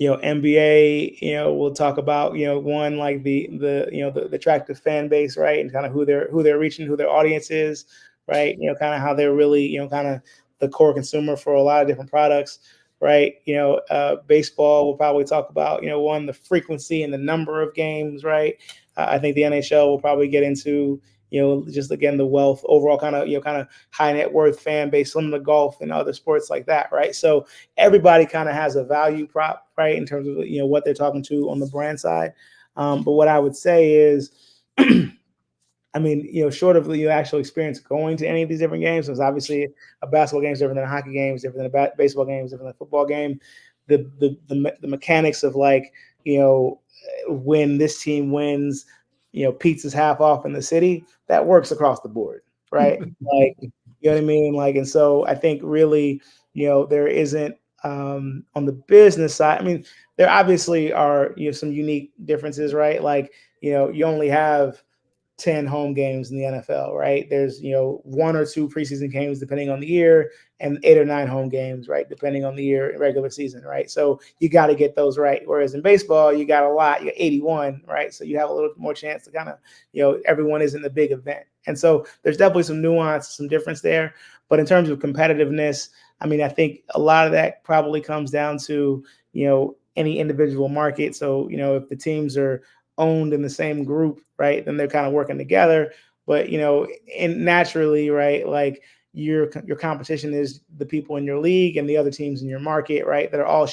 NBA, we'll talk about, one, like the attractive fan base, right, and kind of who they're reaching, who their audience is, right, kind of how they're really, kind of the core consumer for a lot of different products, right. Baseball, we'll probably talk about, one, the frequency and the number of games, right. I think the NHL will probably get into, just again the wealth overall, kind of high net worth fan base, some of the golf and other sports like that, right? So everybody kind of has a value prop, right, in terms of what they're talking to on the brand side. But what I would say is, I mean, short of the actual experience going to any of these different games, because obviously a basketball game is different than a hockey game, is different than a baseball game, is different than a football game. The mechanics of like when this team wins, pizza's half off in the city, that works across the board, right? Like, you know what I mean? Like, and so I think really, there isn't on the business side. I mean, there obviously are, some unique differences, right? Like, you only have 10 home games in the NFL, right? There's, 1 or 2 preseason games depending on the year, and 8 or 9 home games, right, depending on the year, regular season, right? So you got to get those right. Whereas in baseball, you got a lot, you got 81, right? So you have a little more chance to kind of, everyone isn't a big event. And so there's definitely some nuance, some difference there. But in terms of competitiveness, I mean, I think a lot of that probably comes down to, any individual market. So, if the teams are owned in the same group, right, then they're kind of working together. But and naturally, right, like your competition is the people in your league and the other teams in your market, right, that are all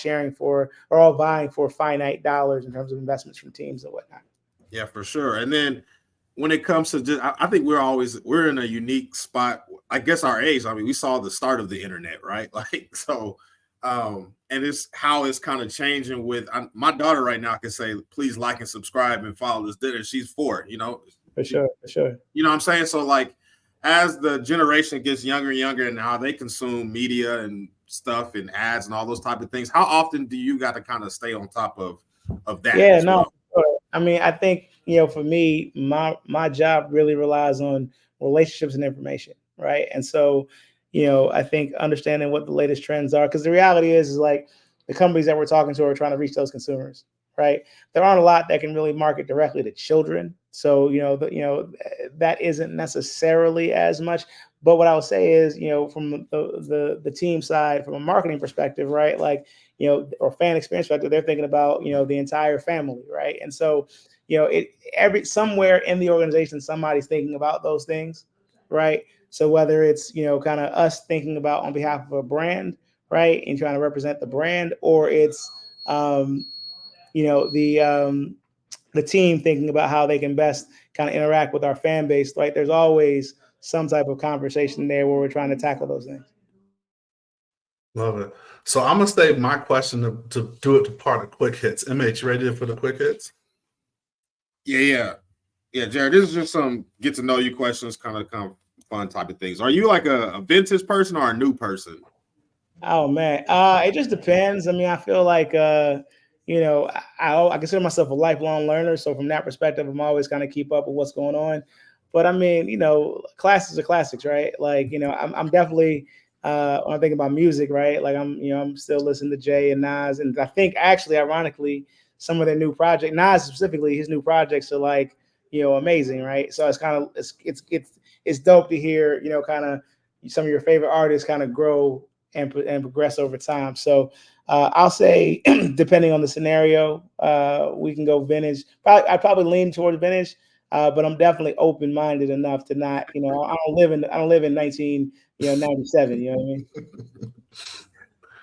all vying for finite dollars in terms of investments from teams and whatnot. Yeah, for sure. And then when it comes to just, I think we're in a unique spot. I guess our age. I mean, we saw the start of the internet, right? Like so. And it's how it's kind of changing with my daughter right now can say, please like and subscribe and follow this dinner. She's 4, For sure. You know what I'm saying? So like as the generation gets younger and younger and how they consume media and stuff and ads and all those type of things, how often do you got to kind of stay on top of that? Yeah, no. Well? I mean, I think, for me, my job really relies on relationships and information, right? And so I think understanding what the latest trends are, because the reality is like the companies that we're talking to are trying to reach those consumers, right? There aren't a lot that can really market directly to children. So, that isn't necessarily as much. But what I would say is, from the team side, from a marketing perspective, right? Like, or fan experience perspective, they're thinking about, the entire family, right? And so, somewhere in the organization, somebody's thinking about those things, right? So whether it's, kind of us thinking about on behalf of a brand, right, and trying to represent the brand, or it's, the team thinking about how they can best kind of interact with our fan base, right? There's always some type of conversation there where we're trying to tackle those things. Love it. So I'm going to save my question to do it to part of quick hits. MH, ready for the quick hits? Yeah, Jared, this is just some get to know you questions, kind of fun type of things. Are you like a vintage person or a new person? Oh man, it just depends. I mean, I feel like I consider myself a lifelong learner, so from that perspective, I'm always kind of keep up with what's going on. But I mean, classics are classics, right? Like, I'm definitely when I think about music, right? Like I'm still listening to Jay and Nas, and I think actually, ironically, some of their new project, Nas specifically, his new projects are like, amazing, right? So it's kind of it's dope to hear, kind of some of your favorite artists kind of grow and progress over time. So I'll say, depending on the scenario, we can go vintage. I'd probably lean towards vintage. but I'm definitely open-minded enough to not, I don't live in 97. You know what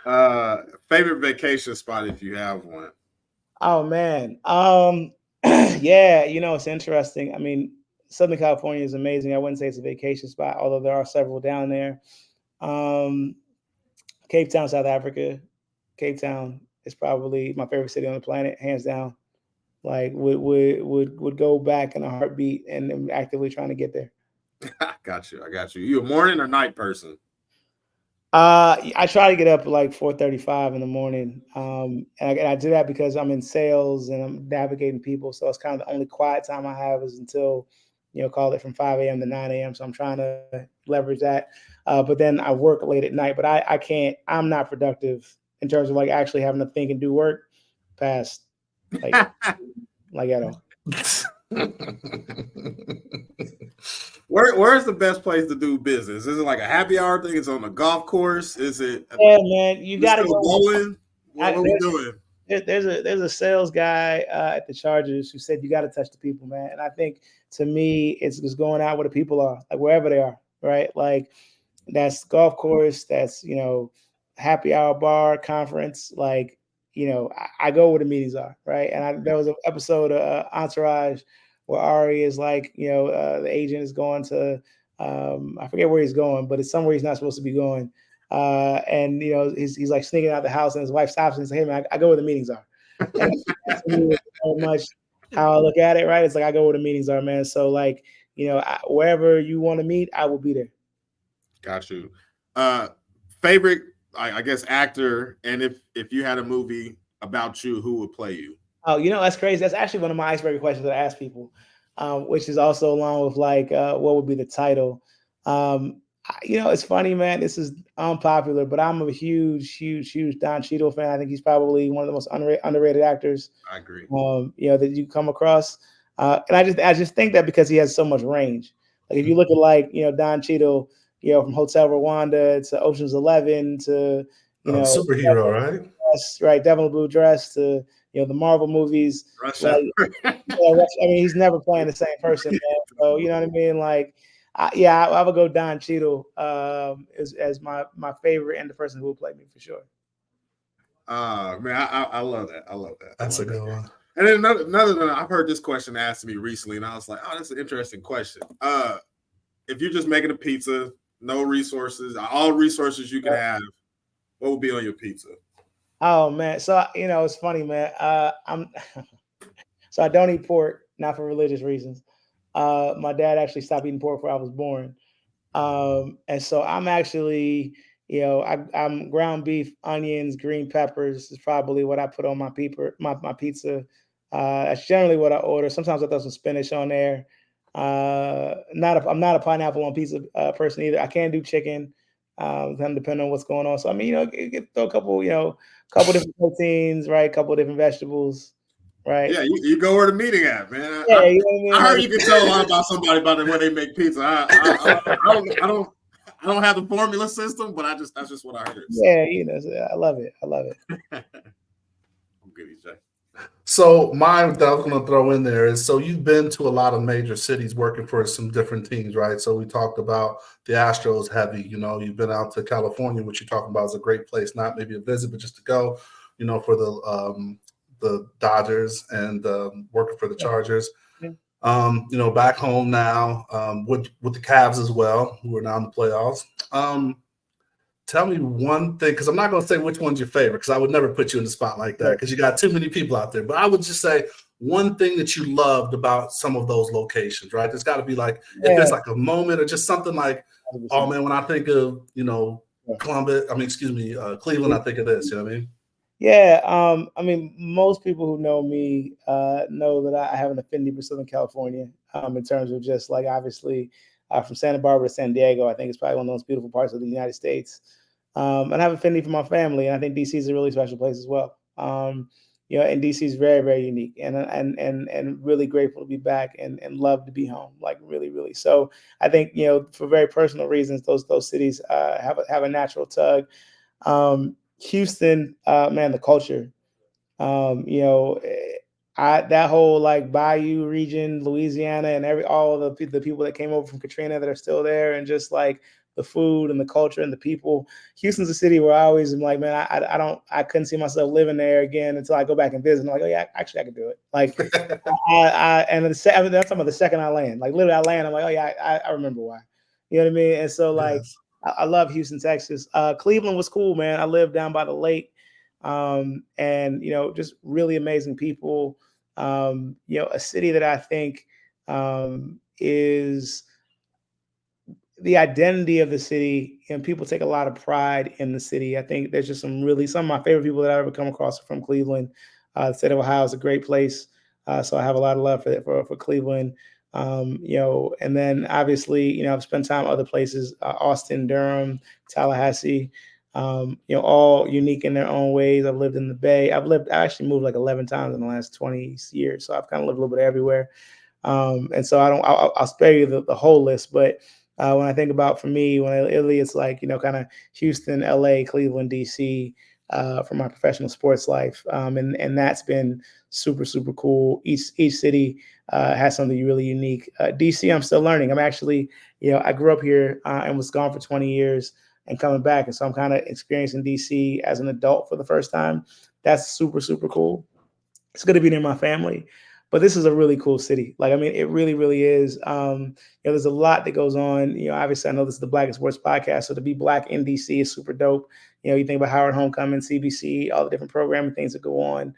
I mean? Favorite vacation spot if you have one. Oh man. Yeah, it's interesting. I mean, Southern California is amazing. I wouldn't say it's a vacation spot, although there are several down there. Cape Town, South Africa. Cape Town is probably my favorite city on the planet, hands down. Like would go back in a heartbeat, and I'm actively trying to get there. I got you. You a morning or night person? I try to get up at like 4:35 in the morning. And I do that because I'm in sales and I'm navigating people. So it's kind of the only quiet time I have is until, call it from 5 a.m. to 9 a.m. So I'm trying to leverage that. But then I work late at night, but I can't, I'm not productive in terms of like actually having to think and do work past like at all. Where's the best place to do business? Is it like a happy hour thing? Is it on a golf course? Is it? Yeah, man, you got to go bowling. What are we doing? There's a sales guy at the Chargers who said you got to touch the people, man. And I think to me, it's just going out where the people are, like wherever they are, right? Like that's golf course, that's happy hour bar conference, like I go where the meetings are, right? And there was an episode of Entourage where Ari is like, the agent is going to, I forget where he's going, but it's somewhere he's not supposed to be going. And he's like sneaking out the house, and his wife stops and says, "Hey man, I go where the meetings are." And that's very much how I look at it, right? It's like I go where the meetings are, man. So like, wherever you want to meet, I will be there. Got you. Favorite, I guess, actor, and if you had a movie about you, who would play you? Oh, that's crazy. That's actually one of my icebreaker questions that I ask people, which is also along with like, what would be the title? It's funny, man. This is unpopular, but I'm a huge Don Cheadle fan. I think he's probably one of the most underrated actors. I agree. That you come across, and I just think that because he has so much range. Like if you look at like Don Cheadle, from Hotel Rwanda to Ocean's 11 to superhero, right? Right, Devil in a Blue Dress to the Marvel movies. Like, I mean, he's never playing the same person, man. So you know what I mean? Like, I would go Don Cheadle as my favorite and the person who will play me for sure. Man, I love that. That's a good one. And then another I've heard this question asked to me recently, and I was like, oh, that's an interesting question. If you're just making a pizza, no resources, all resources you can have, what would be on your pizza? Oh man, so it's funny, man. So I don't eat pork, not for religious reasons. My dad actually stopped eating pork before I was born, and so I'm actually, I'm ground beef, onions, green peppers is probably what I put on my pizza. That's generally what I order. Sometimes I throw some spinach on there. I'm not a pineapple on pizza person either. I can do chicken, kind of depending on what's going on. So I mean, throw a couple different proteins, right? A couple of different vegetables, right? Yeah, you go where the meeting at, man. Yeah, you know what I mean? I heard you can tell a lot about somebody about the way they make pizza. I don't have the formula system, but that's just what I heard. Yeah, I love it. I'm good, Jay. So mine that I was going to throw in there is, so you've been to a lot of major cities working for some different teams, right? So we talked about the Astros heavy, you've been out to California, which you're talking about is a great place, not maybe a visit, but just to go, for the Dodgers and working for the Chargers. Yeah. Back home now with the Cavs as well, who are now in the playoffs. Tell me one thing, because I'm not going to say which one's your favorite, because I would never put you in the spot like that, because you got too many people out there. But I would just say one thing that you loved about some of those locations, right? There's got to be like, if there's like a moment or just something like, oh man, when I think of, Cleveland, I think of this, you know what I mean? Yeah, I mean, most people who know me know that I have an affinity for Southern California in terms of just like, obviously, from Santa Barbara to San Diego. I think it's probably one of the most beautiful parts of the United States. And I have an affinity for my family, and I think DC is a really special place as well. And DC is very, very unique, and really grateful to be back and love to be home, like really, really. So I think for very personal reasons, those cities have a natural tug. Houston, man, the culture. that whole like Bayou region, Louisiana, and all the people that came over from Katrina that are still there, and just like the food and the culture and the people. Houston's a city where I always am like, man, I couldn't see myself living there again until I go back and visit. And I'm like, oh yeah, actually I could do it. Like, I mean, that's some of the second I land. Like literally, I land. I'm like, oh yeah, I remember why. You know what I mean? And so like, Yes. I love Houston, Texas. Cleveland was cool, man. I lived down by the lake, and just really amazing people. A city that I think is the identity of the city, and people take a lot of pride in the city. I think there's just some of my favorite people that I've ever come across are from Cleveland. The state of Ohio is a great place, so I have a lot of love for Cleveland. And then obviously, I've spent time other places, Austin, Durham, Tallahassee. All unique in their own ways. I've lived in the Bay. I actually moved like 11 times in the last 20 years, so I've kind of lived a little bit everywhere. And so I'll spare you the whole list, but when I think about, for me, Italy, it's like, kind of Houston, LA, Cleveland, DC, for my professional sports life. And that's been super, super cool. Each city has something really unique. DC, I'm still learning. I'm actually, I grew up here and was gone for 20 years and coming back. And so I'm kind of experiencing DC as an adult for the first time. That's super, super cool. It's good to be near my family. But this is a really cool city. Like, I mean, it really, really is. There's a lot that goes on. Obviously, I know this is the Black and Sports podcast, so to be Black in DC is super dope. You think about Howard Homecoming, CBC, all the different programming things that go on.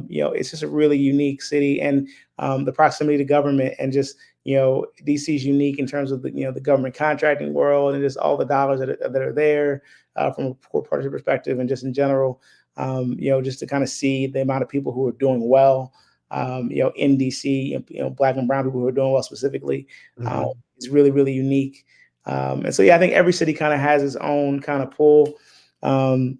It's just a really unique city, and the proximity to government, and just DC is unique in terms of the government contracting world, and just all the dollars that are there from a corporate perspective, and just in general, just to kind of see the amount of people who are doing well. In DC, Black and brown people who are doing well specifically, is really, really unique. And so, I think every city kind of has its own kind of pull, and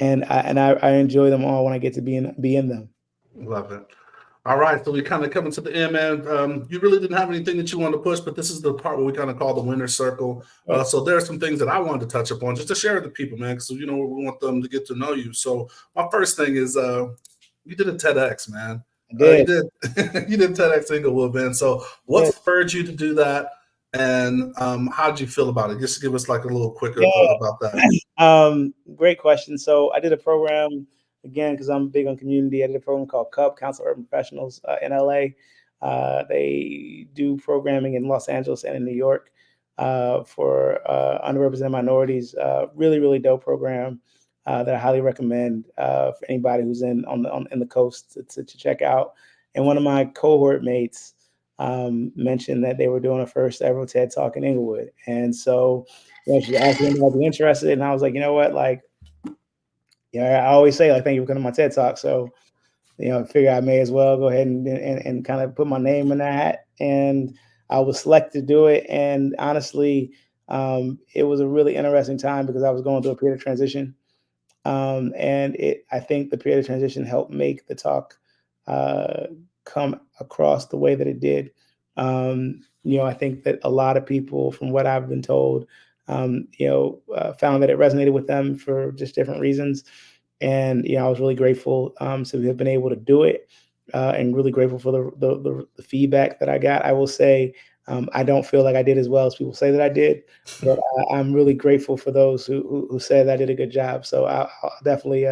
I enjoy them all when I get to be in them. Love it. All right, so we kind of coming to the end, man. You really didn't have anything that you wanted to push, but this is the part where we kind of call the winner's circle. So there are some things that I wanted to touch upon just to share with the people, man, because we want them to get to know you. So my first thing is you did a TEDx, man. You did TEDx Inglewood, man. So what spurred you to do that, and how did you feel about it? Just give us like a little quicker about that. Great question. So I did a program, again, because I'm big on community. I did a program called CUP, Council of Urban Professionals, in LA. They do programming in Los Angeles and in New York for underrepresented minorities. Really, really dope program. That I highly recommend for anybody who's in the coast to check out. And one of my cohort mates mentioned that they were doing a first ever TED Talk in Inglewood, and so she asked me if I'd be interested, and I was like, you know what, like, I always say, like, thank you for coming to my TED Talk. So I figure I may as well go ahead and kind of put my name in that, and I was selected to do it. And honestly, it was a really interesting time because I was going through a period of transition. And I think the period of transition helped make the talk come across the way that it did. I think that a lot of people, from what I've been told, found that it resonated with them for just different reasons. And I was really grateful to have been able to do it, and really grateful for the feedback that I got. I will say, I don't feel like I did as well as people say that I did, but I'm really grateful for those who said I did a good job. So I'll definitely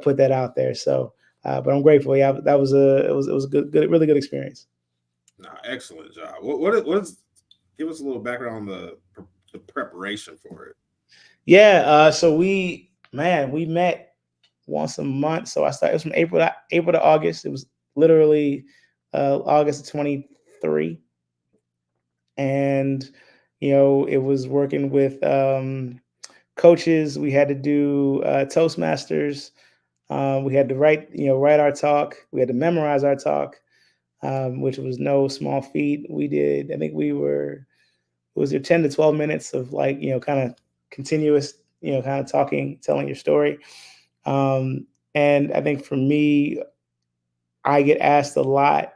put that out there. So, but I'm grateful. Yeah, that was it was a good, really good experience. No, excellent job. What's give us a little background on the preparation for it. Yeah, so we met once a month. So I started. It was from April to August. It was literally August of 23. And it was working with coaches. We had to do Toastmasters. We had to write our talk. We had to memorize our talk, which was no small feat. We did. I think it was your 10 to 12 minutes of like kind of continuous kind of talking, telling your story. And I think for me, I get asked a lot.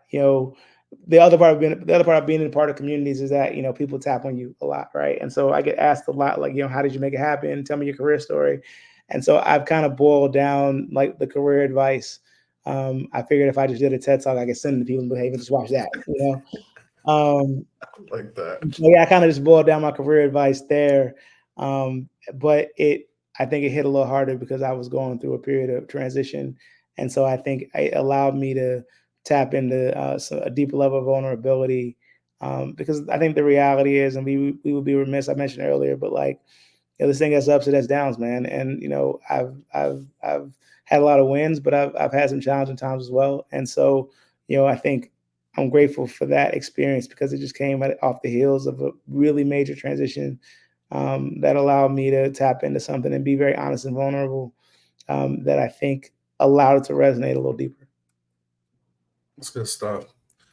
The other part of being in part of communities is that people tap on you a lot, right? And so I get asked a lot, like, how did you make it happen? Tell me your career story. And so I've kind of boiled down like the career advice I figured if I just did a TED Talk, I could send it to people and be, hey, just watch that, Like that. So yeah, I kind of just boiled down my career advice there. But I think it hit a little harder because I was going through a period of transition. And so I think it allowed me to tap into a deeper level of vulnerability. Because I think the reality is, and we would be remiss, I mentioned earlier, but like, this thing has ups and has downs, man. And, I've had a lot of wins, but I've had some challenging times as well. And so, I think I'm grateful for that experience because it just came off the heels of a really major transition that allowed me to tap into something and be very honest and vulnerable that I think allowed it to resonate a little deeper. That's good stuff.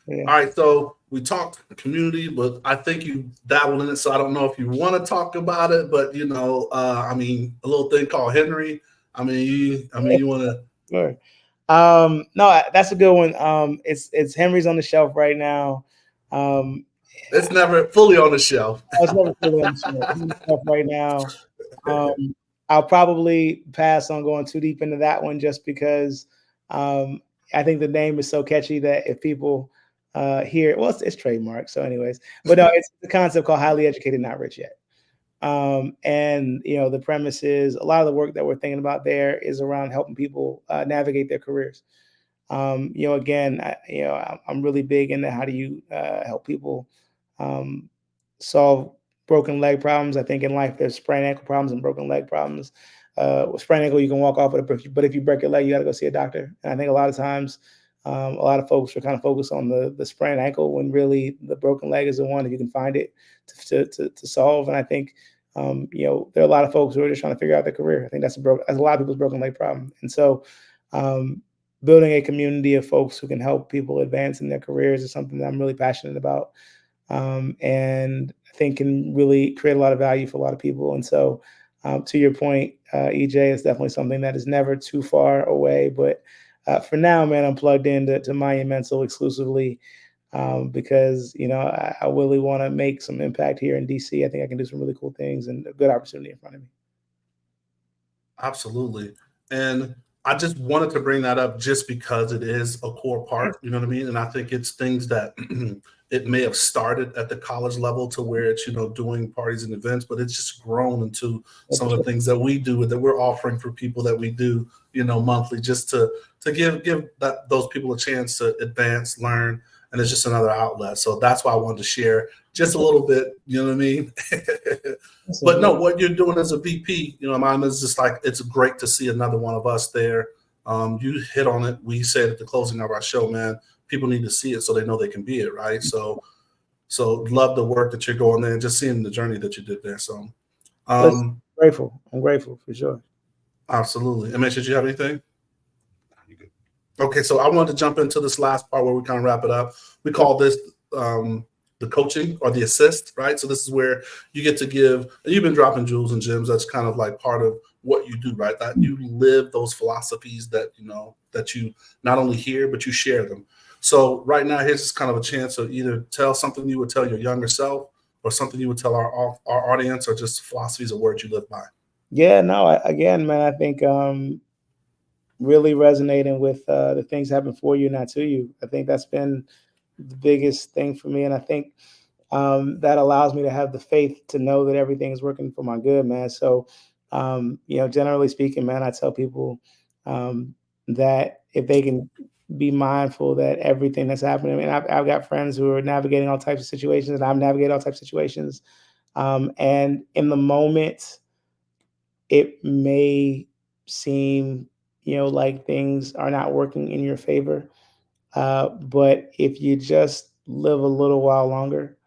Yeah. All right, so we talked community, but I think you dabbled in it, so I don't know if you want to talk about it. But a little thing called Henry. You want to? Sure. No, that's a good one. It's Henry's on the shelf right now. It's never fully on the shelf. It's never fully on the shelf right now. I'll probably pass on going too deep into that one just because I think the name is so catchy that if people hear it, well, it's trademark. So, anyways, but no, it's the concept called highly educated, not rich yet. And the premise is a lot of the work that we're thinking about there is around helping people navigate their careers. Again, I'm really big into how do you help people solve broken leg problems. I think in life there's sprained ankle problems and broken leg problems. With sprained ankle, you can walk off with it, but if you break your leg, you got to go see a doctor. And I think a lot of times, a lot of folks are kind of focused on the sprained ankle when really the broken leg is the one if you can find it to solve. And I think there are a lot of folks who are just trying to figure out their career. I think that's a lot of people's broken leg problem. And so building a community of folks who can help people advance in their careers is something that I'm really passionate about. And I think can really create a lot of value for a lot of people. And so to your point, EJ, is definitely something that is never too far away. But for now, man, I'm plugged into Monumental exclusively because, I really want to make some impact here in DC. I think I can do some really cool things and a good opportunity in front of me. Absolutely. And I just wanted to bring that up just because it is a core part, you know what I mean? And I think it's things that it may have started at the college level to where it's, doing parties and events, but it's just grown into some of the things that we do that we're offering for people that we do, monthly, just to give those people a chance to advance, learn, and it's just another outlet. So that's why I wanted to share just a little bit, you know what I mean? But no, what you're doing as a VP, mine is just like, it's great to see another one of us there. You hit on it. We said at the closing of our show, man, people need to see it so they know they can be it, right? So love the work that you're going there and just seeing the journey that you did there. So I'm grateful for sure. Absolutely. And did you have anything? Okay, so I wanted to jump into this last part where we kind of wrap it up. We call this the coaching or the assist, right? So this is where you get to give, and you've been dropping jewels and gems. That's kind of like part of what you do, right? That you live those philosophies that, that you not only hear, but you share them. So right now, here's just kind of a chance to either tell something you would tell your younger self or something you would tell our audience, or just philosophies or words you live by. Yeah, no, again, man, I think really resonating with the things happen for you, not to you. I think that's been the biggest thing for me. And I think that allows me to have the faith to know that everything is working for my good, man. So, generally speaking, man, I tell people that if they can be mindful that everything that's happening, I mean, I've got friends who are navigating all types of situations, and I'm navigating all types of situations. And in the moment, it may seem, like things are not working in your favor. But if you just live a little while longer,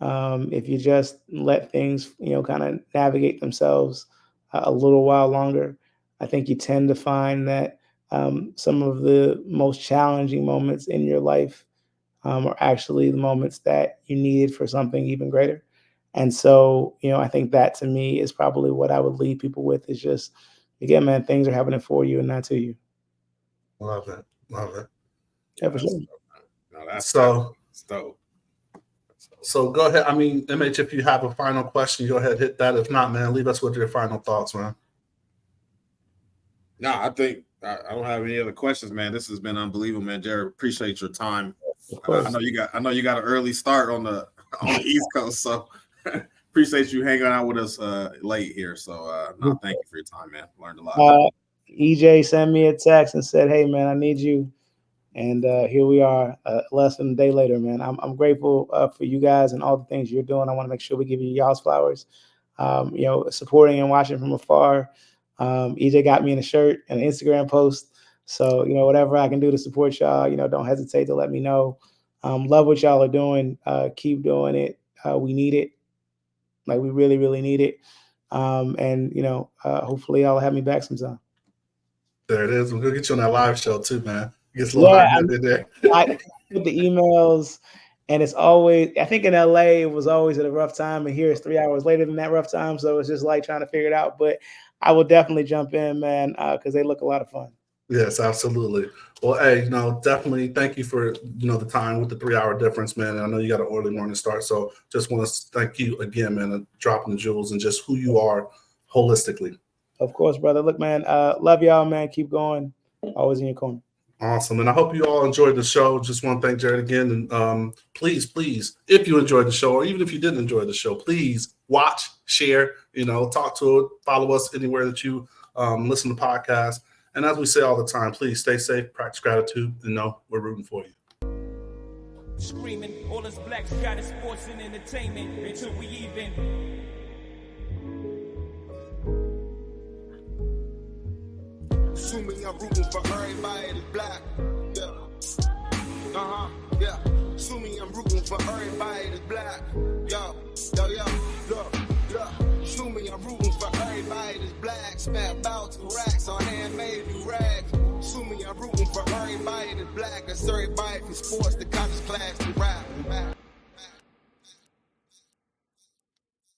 if you just let things, kind of navigate themselves a little while longer, I think you tend to find that some of the most challenging moments in your life are actually the moments that you needed for something even greater. And so, I think that to me is probably what I would leave people with is just, again, man, things are happening for you and not to you. Love it. Yeah, for sure. No, that's dope. So go ahead. I mean, MH, if you have a final question, go ahead, hit that. If not, man, leave us with your final thoughts, man. No, I think I don't have any other questions, man. This has been unbelievable, man. Jared, appreciate your time. Of course. I know you got an early start on the East Coast, so appreciate you hanging out with us late here. So no, thank you for your time, man. Learned a lot. EJ sent me a text and said, "Hey, man, I need you." And here we are, less than a day later, man. I'm grateful for you guys and all the things you're doing. I want to make sure we give you y'all's flowers. Supporting and watching from afar. EJ got me in a shirt and an Instagram post. So, whatever I can do to support y'all, don't hesitate to let me know. Love what y'all are doing. Keep doing it. We need it. Like, we really, really need it. Hopefully y'all have me back sometime. There it is. We're going to get you on that live show too, man. It gets a little hot in there. I get the emails, and it's always, I think in LA, it was always at a rough time, and here it's 3 hours later than that rough time. So it's just like trying to figure it out. But I will definitely jump in, man, because they look a lot of fun. Yes, absolutely. Well, hey, definitely thank you for, the time with the 3 hour difference, man. And I know you got an early morning start. So just want to thank you again, man, dropping the jewels and just who you are holistically. Of course, brother. Look, man, love y'all, man. Keep going. Always in your corner. Awesome. And I hope you all enjoyed the show. Just want to thank Jarrett again. And please, if you enjoyed the show, or even if you didn't enjoy the show, please watch, share, talk to it, follow us anywhere that you listen to podcasts. And as we say all the time, please stay safe, practice gratitude, and know we're rooting for you. Screaming, all us blacks got is sports and entertainment until we even. Assuming I'm rooting for everybody that's black. Yeah. Yeah. Assuming I'm rooting for everybody that's black. Yo. Look. Assuming I'm rooting for everybody that's black. Spent about 2 racks on handmade new rags. Assuming I'm rooting for everybody that's black. That's everybody from sports to college class to